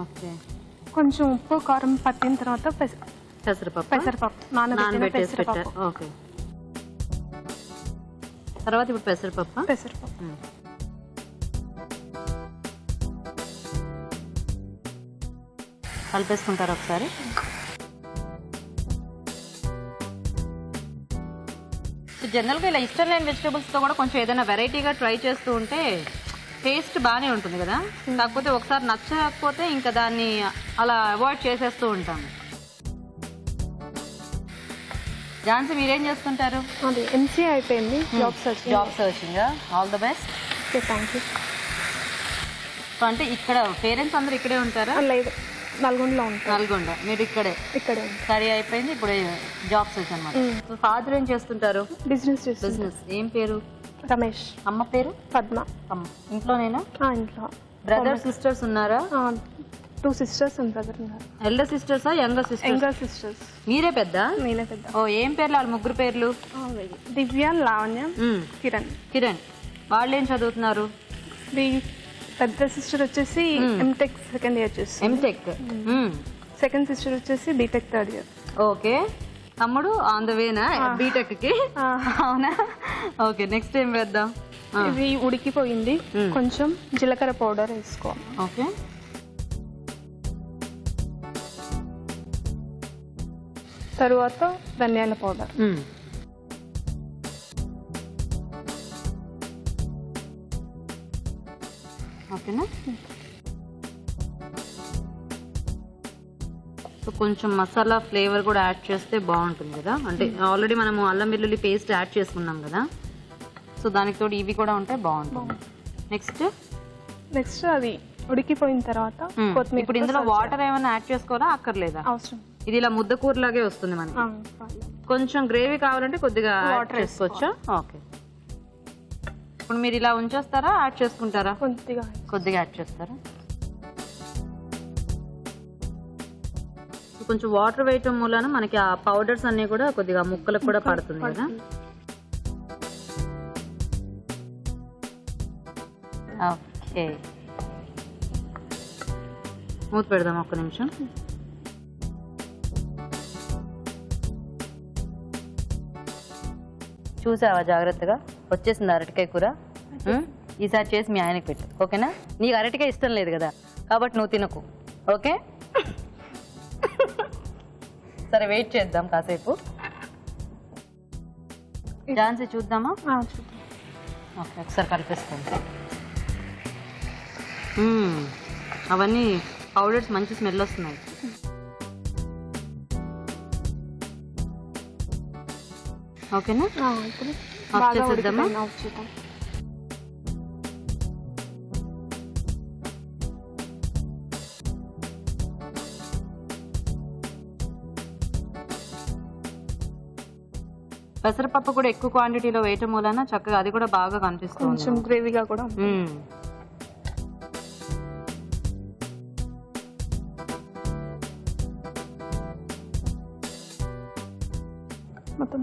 ఓకే కొంచెం ఉప్పు కారం పట్టిన తర్వాత పెసరపప్పు నానబెట్టిన పెట్టారు. పెసరపప్పు. ఓకే తర్వాత ఇప్పుడు పెసరపప్పు. కలిపేసుకుంటారు ఒకసారి. జనరల్గా ఇలా ఇష్టం లేని వెజిటేబుల్స్తో కూడా కొంచెం ఏదైనా వెరైటీగా ట్రై చేస్తూ ఉంటే టేస్ట్ బాగానే ఉంటుంది కదా. కాకపోతే ఒకసారి నచ్చకపోతే ఇంకా దాన్ని అలా అవాయిడ్ చేసేస్తూ ఉంటాము. ఝాన్సీ మీరేం చేస్తుంటారు? అది ఎంసీఏ అయిపోయింది, job searching. All the best. Thank you. So అంటే ఇక్కడ పేరెంట్స్ అందరూ ఇక్కడే ఉంటారా? లేదు, నల్గొండలో ఉంటారు. నల్గొండ. మీరు ఇక్కడే స్టడీ అయిపోయింది, ఇప్పుడు జాబ్ సర్చ్ అనమాట. సో ఫాదర్ ఏం చేస్తుంటారు? బిజినెస్. ఏం పేరు? రమేష్. అమ్మ పేరు? పద్మ. ఇంట్లోనేనా? ఇంట్లో. బ్రదర్ సిస్టర్స్ ఉన్నారా? 2 sisters and brother ఉన్నారు. ఎల్డర్ సిస్టర్సా యంగర్ సిస్టర్స్? మీరే పెద్ద? నేనే పెద్ద. ఓ ఏం పేర్లు వాళ్ళ ముగ్గురు పేర్లు? దివ్య, లావణ్య, కిరణ్. వాళ్ళు ఏం చదువుతున్నారు? పెద్ద సిస్టర్ వచ్చేసి ఎంటెక్ సెకండ్ ఇయర్ చేసి. ఎంటెక్. సెకండ్ సిస్టర్ వచ్చేసి బీటెక్ థర్డ్ ఇయర్. ఓకే. తమ్ముడు ఆన్ ద వేనా బీటెక్ కి? అవునా? ఓకే నెక్స్ట్ ఏం వేద్దాం? ఇది ఉడికిపోయింది, కొంచెం జీలకర్ర పౌడర్ వేసుకోవాలి. ఓకే తరువాత ధనియాల పౌడర్. ఓకేనా? సో కొంచెం మసాలా ఫ్లేవర్ కూడా యాడ్ చేస్తే బాగుంటుంది కదా. అంటే ఆల్రెడీ మనము అల్లం వెల్లుల్లి పేస్ట్ యాడ్ చేసుకున్నాం కదా, సో దానికి తోడు ఇవి కూడా ఉంటే బాగుంటుంది. నెక్స్ట్ అది ఉడికిపోయిన తర్వాత కొత్తిమీర. ఇప్పుడు ఇందులో వాటర్ ఏమైనా యాడ్ చేసుకోవాలా అక్కర్లేదా? అవసరం. ఇది ఇలా ముద్ద కూరలాగే వస్తుంది మనకి. కొంచెం గ్రేవీ కావాలంటే కొద్దిగా వాటర్ వేసుకోవచ్చా? ఓకే. ఇప్పుడు మీరు ఇలా ఉంచేస్తారా యాడ్ చేసుకుంటారా? కొద్దిగా యాడ్ చేస్తారా? కొంచెం వాటర్ వేయటం మూలన మనకి ఆ పౌడర్స్ అన్ని కూడా కొద్దిగా ముక్కలకు కూడా పడుతుంది కదా. ఓకే మూత పెడదాం ఒక్క నిమిషం. చూసావా జాగ్రత్తగా వచ్చేసింది అరటికాయ కూర. ఈసారి చేసి మీ ఆయనకి పెట్టు, ఓకేనా? నీకు అరటికాయ ఇష్టం లేదు కదా కాబట్టి నువ్వు తినకు, ఓకే? సరే వెయిట్ చేద్దాం కాసేపు. ఝాన్సీ చూద్దామా? ఓకే ఒకసారి కలిపేసుకోండి. అవన్నీ పౌడర్స్ మంచి స్మెల్ వస్తున్నాయి. ఓకేనా? ఆఫ్ చేసేద్దామా? పెసరపప్పు కూడా ఎక్కువ క్వాంటిటీలో వేయటం వలన చక్కగా అది కూడా బాగా కనిపిస్తుంది, కొంచెం గ్రేవీగా కూడా. మొత్తం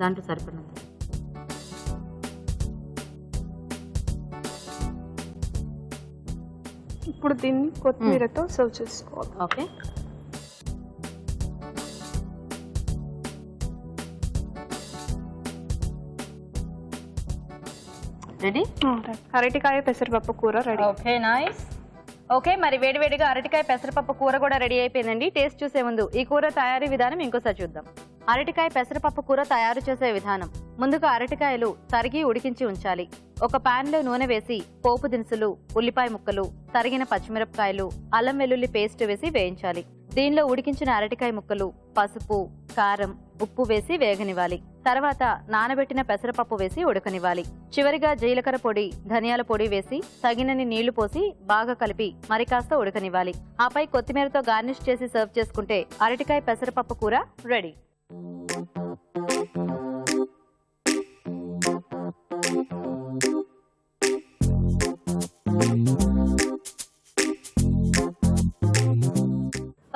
దాంట్లో సరిపడినంత. ఇప్పుడు దీన్ని కొత్తిమీరతో సర్వ్ చేసుకోవాలి. Okay, ready. అరటికాయ పెసరపప్పు కూర రెడీ. Okay, nice. ఓకే, మరి వేడివేడిగా అరటికాయ పెసరపప్పు కూర కూడా రెడీ అయిపోయిందండి. టేస్ట్ చూసే ముందు ఈ కూర తయారీ విధానం ఇంకోసారి చూద్దాం. అరటికాయ పెసరపప్పు కూర తయారు చేసే విధానం: ముందుగా అరటికాయలు తరిగి ఉడికించి ఉంచాలి. ఒక పాన్ లో నూనె వేసి పోపు దినుసులు, ఉల్లిపాయ ముక్కలు, తరిగిన పచ్చిమిరపకాయలు, అల్లం వెల్లుల్లి పేస్ట్ వేసి వేయించాలి. దీనిలో ఉడికించిన అరటికాయ ముక్కలు, పసుపు, కారం, ఉప్పు వేసి వేగనివ్వాలి. తర్వాత నానబెట్టిన పెసరపప్పు వేసి ఉడకనివ్వాలి. చివరిగా జీలకర్ర పొడి, ధనియాల పొడి వేసి తగినన్ని నీళ్లు పోసి బాగా కలిపి మరి కాస్త ఉడకనివ్వాలి. ఆపై కొత్తిమీరతో గార్నిష్ చేసి సర్వ్ చేసుకుంటే అరటికాయ పెసరపప్పు కూర రెడీ.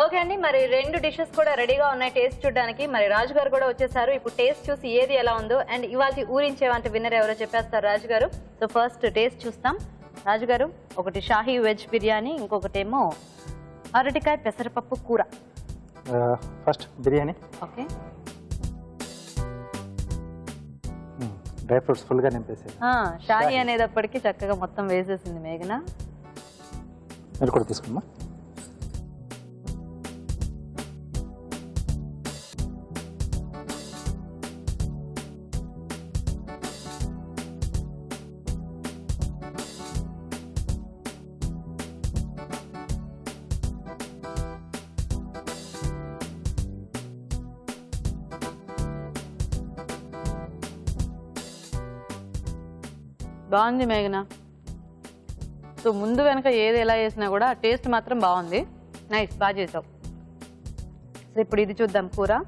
ఓకే అండి, మరి 2 డిషెస్ కూడా రెడీగా ఉన్నాయి టేస్ట్ చూడడానికి. మరి రాజు గారు కూడా వచ్చేసారు. ఇప్పుడు టేస్ట్ చూసి ఏది ఎలా ఉందో అండ్ ఇవాళ ఊరించే వంట విన్నర్ ఎవరో చెప్పేస్తారు రాజు గారు. సో ఫస్ట్ టేస్ట్ చూస్తాం. రాజు గారు, ఒకటి షాహీ వెజ్ బిర్యానీ, ఇంకొకటేమో అరటికాయ పెసరపప్పు కూర. First biryani. Okay, dry fruits ఫుల్గా నింపేసి. షాహీ అనేటప్పటికి చక్కగా మొత్తం వేసేసింది మేఘన. మీరు కూడా తీసుకున్నా. బాగుంది మేఘన. సో ముందు వెనక ఏది ఎలా చేసినా కూడా టేస్ట్ మాత్రం బాగుంది. నైస్, బాగా చేసావు. సో ఇప్పుడు ఇది చూద్దాం కూర.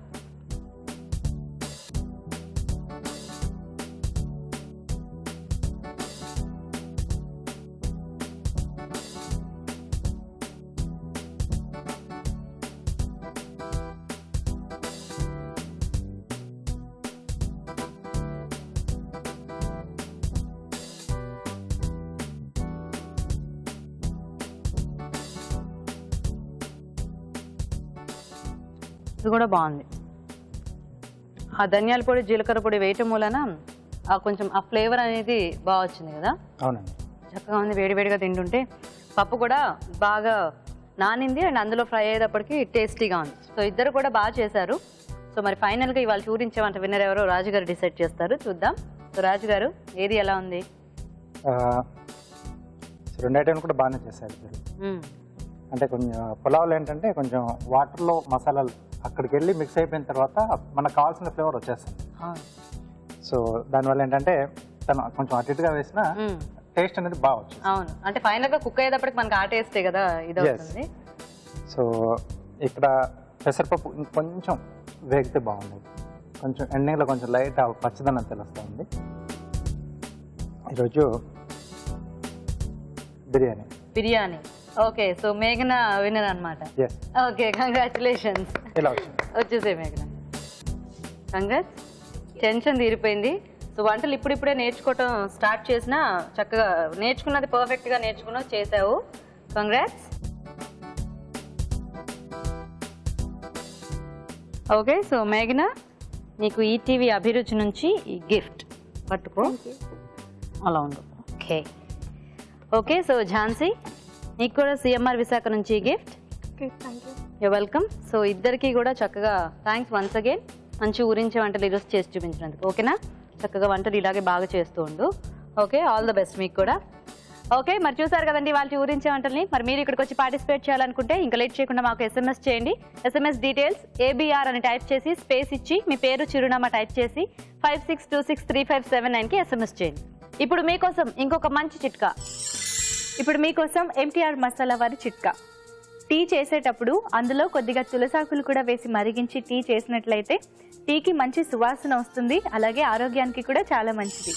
ఇది కూడా బాగుంది. ఆ ధనియాల పొడి, జీలకర్ర పొడి వేయటం మూలన కొంచెం ఆ ఫ్లేవర్ అనేది బాగా వచ్చింది కదా. అవునండి, చక్కగా ఉంది. వేడివేడిగా తింటుంటే పప్పు కూడా బాగా నానింది అండ్ అందులో ఫ్రై అయ్యేటప్పటికి టేస్టీగా ఉంది. సో ఇద్దరు కూడా బాగా చేశారు. సో మరి ఫైనల్గా ఇవాళ చూరించే వంట విన్నర్ ఎవరో రాజుగారు డిసైడ్ చేస్తారు, చూద్దాం. సో రాజుగారు, ఏది ఎలా ఉంది? 2 ఐటెంలు కూడా బాగానే చేశారు. అంటే కొంచెం పులావులు ఏంటంటే కొంచెం వాటర్లో మసాలాలు అక్కడికి వెళ్ళి మిక్స్ అయిపోయిన తర్వాత మనకు కావాల్సిన ఫ్లేవర్ వచ్చేస్తుంది. సో దానివల్ల ఏంటంటే తను కొంచెం అటు ఇటుగా వేసిన టేస్ట్ అనేది బాగా వచ్చింది. అవును, అంటే ఫైనల్గా కుక్ అయ్యేటప్పటికి మనకి ఆ టేస్టే కదా ఇది అవుతుంది. సో ఇక్కడ పెసరపప్పు కొంచెం వేగితే బాగుండేది. కొంచెం ఎండింగ్లో కొంచెం లైట్ పచ్చదనం తెలుస్తుంది. ఈరోజు బిర్యానీ. ఓకే, సో మేఘన విన్నర్ అనమాట. Okay, congratulations. వచ్చేసే మేఘన, కంగ్రాట్స్. టెన్షన్ తీరిపోయింది. సో వంటలు ఇప్పుడిప్పుడే నేర్చుకోవటం స్టార్ట్ చేసినా చక్కగా నేర్చుకున్నది పర్ఫెక్ట్గా నేర్చుకున్నావు, చేసావు. కంగ్రాట్స్. ఓకే, సో మేఘన, నీకు ఈటీవీ అభిరుచి నుంచి ఈ గిఫ్ట్ పట్టుకో. అలా ఉండు. ఓకే ఓకే, సో ఝాన్సీ, నీకు కూడా సిఎంఆర్ విశాఖ నుంచి గిఫ్ట్. You welcome. సో ఇద్దరికి కూడా చక్కగా థ్యాంక్స్ వన్స్ అగైన్. మంచి ఊరించే వంటలు ఈరోజు చేసి చూపించినందుకు. ఓకేనా? చక్కగా వంటలు ఇలాగే బాగా చేస్తూ ఉండు. ఓకే, ఆల్ ద బెస్ట్ మీకు కూడా. ఓకే, మరి చూసారు కదండి వాళ్ళ ఊరించే వంటల్ని. మరి మీరు ఇక్కడికి వచ్చి పార్టిసిపేట్ చేయాలనుకుంటే ఇంకా లేట్ చేయకుండా మాకు ఎస్ఎంఎస్ చేయండి. ఎస్ఎంఎస్ డీటెయిల్స్ ABR అని టైప్ చేసి స్పేస్ ఇచ్చి మీ పేరు, చిరునామా టైప్ చేసి 56263579కి ఎస్ఎంఎస్ చేయండి. ఇప్పుడు మీకోసం ఇంకొక మంచి చిట్కా. ఇప్పుడు మీకోసం MTR మసాలా వారి చిట్కా. టీ చేసేటప్పుడు అందులో కొద్దిగా తులసాకులు కూడా వేసి మరిగించి టీ చేసినట్లయితే టీకి మంచి సువాసన వస్తుంది, అలాగే ఆరోగ్యానికి కూడా చాలా మంచిది.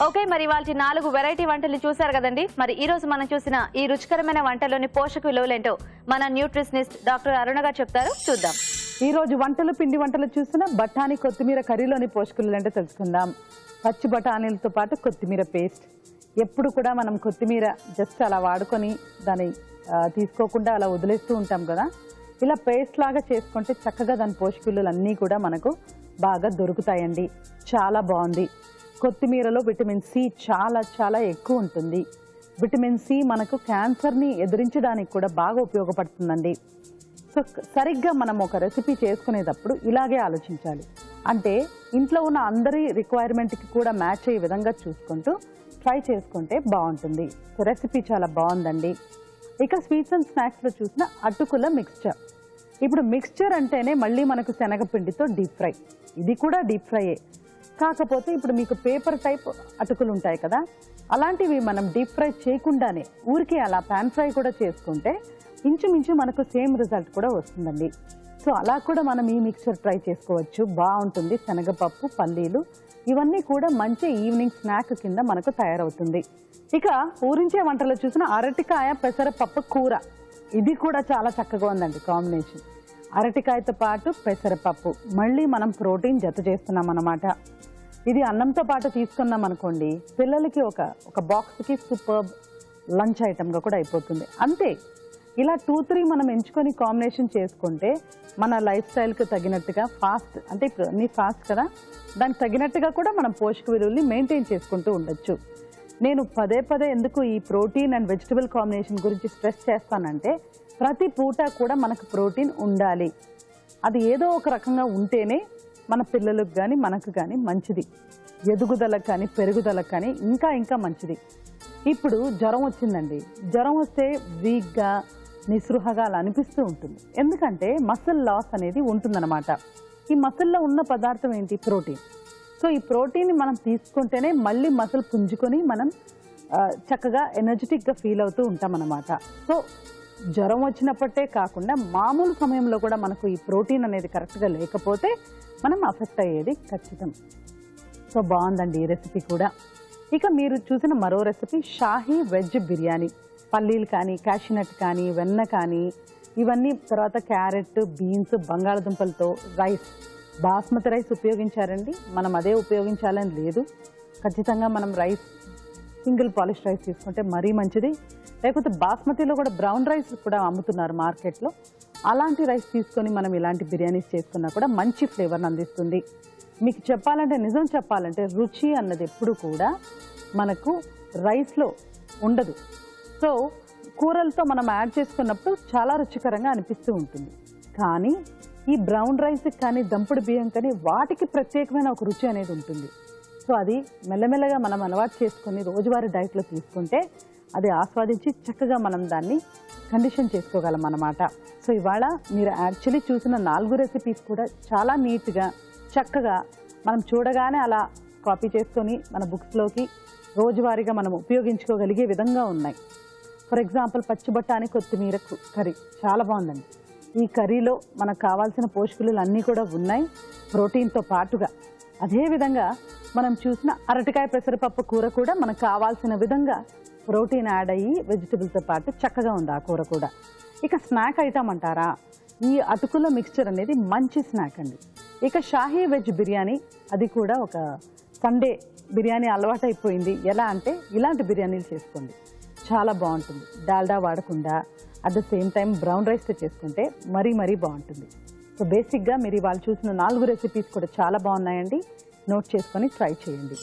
ఓకే, మరి వాళ్ళ 4 వెరైటీ వంటలు చూసారు కదండి. మరి ఈ రోజు మనం చూసిన ఈ రుచికరమైన వంటల్లోని పోషక విలువలేంటో మన న్యూట్రిషనిస్ట్ డాక్టర్ అరుణ గారు చెప్తారు, చూద్దాం. ఈ రోజు పిండి వంటలు చూసిన బఠానీ కొత్తిమీర కర్రీలోని పోషకాలు అంటే తెలుసుకుందాం. పచ్చి బఠానీలతో పాటు కొత్తిమీర పేస్ట్. ఎప్పుడు కూడా మనం కొత్తిమీర జస్ట్ అలా వాడుకొని దాన్ని తీసుకోకుండా అలా వదిలేస్తూ ఉంటాం కదా. ఇలా పేస్ట్ లాగా చేసుకుంటే చక్కగా దాని పోషక విలువలు అన్నీ కూడా మనకు బాగా దొరుకుతాయండి. చాలా బాగుంది. కొత్తిమీరలో విటమిన్ సి చాలా చాలా ఎక్కువ ఉంటుంది. విటమిన్ సి మనకు క్యాన్సర్ని ఎదిరించడానికి కూడా బాగా ఉపయోగపడుతుందండి. సో సరిగ్గా మనం ఒక రెసిపీ చేసుకునేటప్పుడు ఇలాగే ఆలోచించాలి. అంటే ఇంట్లో ఉన్న అందరి రిక్వైర్మెంట్కి కూడా మ్యాచ్ అయ్యే విధంగా చూసుకుంటూ ట్రై చేసుకుంటే బాగుంటుంది. సో రెసిపీ చాలా బాగుందండి. ఇక స్వీట్స్ అండ్ స్నాక్స్లో చూసిన అటుకుల మిక్స్చర్. ఇప్పుడు మిక్స్చర్ అంటేనే మళ్ళీ మనకు శనగపిండితో డీప్ ఫ్రై. ఇది కూడా డీప్ ఫ్రైయే, కాకపోతే ఇప్పుడు మీకు పేపర్ టైప్ అటుకులు ఉంటాయి కదా, అలాంటివి మనం డీప్ ఫ్రై చేయకుండానే ఊరికే అలా పాన్ ఫ్రై కూడా చేసుకుంటే ఇంచుమించు మనకు సేమ్ రిజల్ట్ కూడా వస్తుందండి. సో అలా కూడా మనం ఈ మిక్చర్ ట్రై చేసుకోవచ్చు, బాగుంటుంది. శనగపప్పు, పల్లీలు ఇవన్నీ కూడా మంచి ఈవినింగ్ స్నాక్ కింద మనకు తయారవుతుంది. ఇక ఊరించే వంటలో చూసిన అరటికాయ పెసరపప్పు కూర. ఇది కూడా చాలా చక్కగా ఉందండి కాంబినేషన్. అరటికాయతో పాటు పెసరపప్పు, మళ్ళీ మనం ప్రోటీన్ జత చేస్తున్నాం అన్నమాట. ఇది అన్నంతో పాటు తీసుకున్నాం అనుకోండి, పిల్లలకి ఒక బాక్స్కి సూపర్ లంచ్ ఐటమ్గా కూడా అయిపోతుంది. అంతే, ఇలా 2-3 మనం ఎంచుకొని కాంబినేషన్ చేసుకుంటే మన లైఫ్ స్టైల్కి తగినట్టుగా ఫాస్ట్, అంటే ఇప్పుడు అన్నీ ఫాస్ట్ కదా, దానికి తగినట్టుగా కూడా మనం పోషక విలువల్ని మెయింటైన్ చేసుకుంటూ ఉండొచ్చు. నేను పదే ఎందుకు ఈ ప్రోటీన్ అండ్ వెజిటబుల్ కాంబినేషన్ గురించి స్ట్రెస్ చేస్తానంటే, ప్రతి పూట కూడా మనకు ప్రోటీన్ ఉండాలి. అది ఏదో ఒక రకంగా ఉంటేనే మన పిల్లలకు కానీ మనకు కానీ మంచిది, ఎదుగుదలకు కానీ పెరుగుదలకు కానీ ఇంకా మంచిది. ఇప్పుడు జ్వరం వచ్చిందండి, జ్వరం వస్తే వీక్గా నిస్పృహగా అలా అనిపిస్తూ ఉంటుంది. ఎందుకంటే మసిల్ లాస్ అనేది ఉంటుందన్నమాట. ఈ మసిల్లో ఉన్న పదార్థం ఏంటి? ప్రోటీన్. సో ఈ ప్రోటీన్ని మనం తీసుకుంటేనే మళ్ళీ మసిల్ పుంజుకొని మనం చక్కగా ఎనర్జెటిక్గా ఫీల్ అవుతూ ఉంటాం అన్నమాట. సో జ్వరం వచ్చినప్పటే కాకుండా మామూలు సమయంలో కూడా మనకు ఈ ప్రోటీన్ అనేది కరెక్ట్గా లేకపోతే మనం అఫెక్ట్ అయ్యేది ఖచ్చితం. సో బాగుందండి ఈ రెసిపీ కూడా. ఇక మీరు చూసిన మరో రెసిపీ షాహీ వెజ్ బిర్యానీ. పల్లీలు కానీ, క్యాషినట్ కానీ, వెన్న కానీ ఇవన్నీ, తర్వాత క్యారెట్, బీన్స్, బంగాళదుంపలతో రైస్, బాస్మతి రైస్ ఉపయోగించారండి. మనం అదే ఉపయోగించాలని లేదు, ఖచ్చితంగా మనం రైస్ సింగిల్ పాలిష్ రైస్ తీసుకుంటే మరీ మంచిది. లేకపోతే బాస్మతిలో కూడా బ్రౌన్ రైస్ కూడా అమ్ముతున్నారు మార్కెట్లో, అలాంటి రైస్ తీసుకొని మనం ఇలాంటి బిర్యానీస్ చేసుకున్నా కూడా మంచి ఫ్లేవర్ని అందిస్తుంది. మీకు చెప్పాలంటే, నిజం చెప్పాలంటే రుచి అన్నది ఎప్పుడు కూడా మనకు రైస్లో ఉండదు. సో కూరలతో మనం యాడ్ చేసుకున్నప్పుడు చాలా రుచికరంగా అనిపిస్తూ ఉంటుంది. కానీ ఈ బ్రౌన్ రైస్ కానీ, దంపుడు బియ్యం కానీ వాటికి ప్రత్యేకమైన ఒక రుచి అనేది ఉంటుంది. సో అది మెల్లమెల్లగా మనం అలవాటు చేసుకొని రోజువారీ డైట్లో తీసుకుంటే అది ఆస్వాదించి చక్కగా మనం దాన్ని కండిషన్ చేసుకోగలం అన్నమాట. సో ఇవాళ మీరు యాక్చువల్లీ చూసిన 4 రెసిపీస్ కూడా చాలా నీట్గా చక్కగా మనం చూడగానే అలా కాపీ చేసుకొని మన బుక్స్లోకి రోజువారీగా మనం ఉపయోగించుకోగలిగే విధంగా ఉన్నాయి. ఫర్ ఎగ్జాంపుల్ పచ్చి బఠానీ కొత్తిమీర కర్రీ చాలా బాగుందండి. ఈ కర్రీలో మనకు కావాల్సిన పోషకాలు అన్నీ కూడా ఉన్నాయి ప్రోటీన్తో పాటుగా. అదేవిధంగా మనం చూసిన అరటికాయ పెసరపప్పు కూర కూడా మనకు కావాల్సిన విధంగా ప్రోటీన్ యాడ్ అయ్యి వెజిటబుల్తో పాటు చక్కగా ఉంది ఆ కూర కూడా. ఇక స్నాక్ ఐటమ్ అంటారా, ఈ అటుకుల మిక్స్చర్ అనేది మంచి స్నాక్ అండి. ఇక షాహీ వెజ్ బిర్యానీ, అది కూడా ఒక సండే బిర్యానీ అలవాటు అయిపోయింది. ఎలా అంటే ఇలాంటి బిర్యానీలు చేసుకోండి, చాలా బాగుంటుంది. డాల్డా వాడకుండా at the same time brown రైస్తో చేసుకుంటే మరీ బాగుంటుంది. సో బేసిక్గా మీరు ఇవాళ చూసిన 4 రెసిపీస్ కూడా చాలా బాగున్నాయండి, నోట్ చేసుకొని ట్రై చేయండి.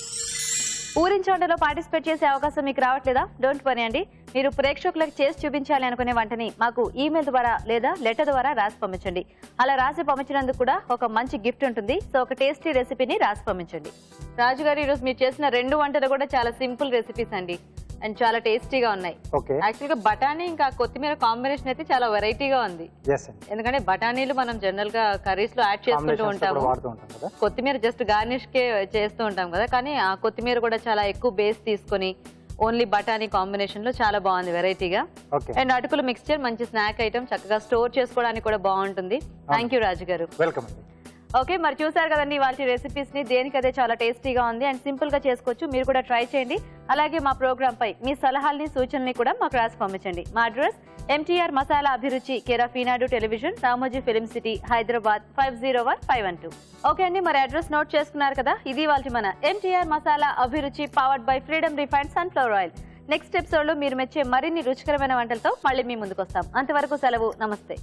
ఊరించోటలో పార్టిసిపేట్ చేసే అవకాశం మీకు రావట్లేదా? డోంట్ వరీ అండి, మీరు ప్రేక్షకులకు చేసి చూపించాలి అనుకునే వంటని మాకు ఈమెయిల్ ద్వారా లేదా లెటర్ ద్వారా రాసి పంపించండి. అలా రాసి పంపించినందుకు కూడా ఒక మంచి గిఫ్ట్ ఉంటుంది. సో ఒక టేస్టీ రెసిపీని రాసి పంపించండి. రాజుగారు, ఈరోజు మీరు చేసిన 2 వంటలు కూడా చాలా సింపుల్ రెసిపీస్ అండి, అండ్ చాలా టేస్టీగా ఉన్నాయి. యాక్చువల్గా బఠానీ ఇంకా కొత్తిమీర కాంబినేషన్ అయితే చాలా వెరైటీగా ఉంది. ఎందుకంటే బఠానీలు మనం జనరల్ గా కర్రీస్ లో యాడ్ చేసుకుంటూ ఉంటాము, కొత్తిమీర జస్ట్ గార్నిష్ కే చేస్తూ ఉంటాం కదా, కానీ ఆ కొత్తిమీర కూడా చాలా ఎక్కువ బేస్ తీసుకొని ఓన్లీ బఠానీ కాంబినేషన్ లో చాలా బాగుంది వెరైటీగా. అండ్ అటుకుల మిక్స్చర్ మంచి స్నాక్ ఐటమ్, చక్కగా స్టోర్ చేసుకోవడానికి కూడా బాగుంటుంది. థ్యాంక్ యూ రాజు గారు. ఓకే, మరి చూసారు కదండి వాటి రెసిపీస్ ని. దేనికదే చాలా టేస్టీగా ఉంది అండ్ సింపుల్ గా చేసుకోవచ్చు. మీరు కూడా ట్రై చేయండి. అలాగే మా ప్రోగ్రామ్ పై మీ సలహాలని సూచనల్ని కూడా మాకు రాసి పంపించండి. మా అడ్రస్ ఎంటీఆర్ మసాలా అభిరుచి, care of Eenadu television, Ramoji film city, Hyderabad 501512. Okay అండి, మరి అడ్రస్ నోట్ చేసుకున్నారు కదా. ఇది వాళ్ళ మన ఎంటీఆర్ మసాలా అభిరుచి powered by freedom refined sunflower oil. Next episode లో మీరు మెచ్చే మరిన్ని రుచికరమైన వంటలతో మళ్ళీ మీ ముందుకు వస్తాం. అంతవరకు సెలవు. నమస్తే.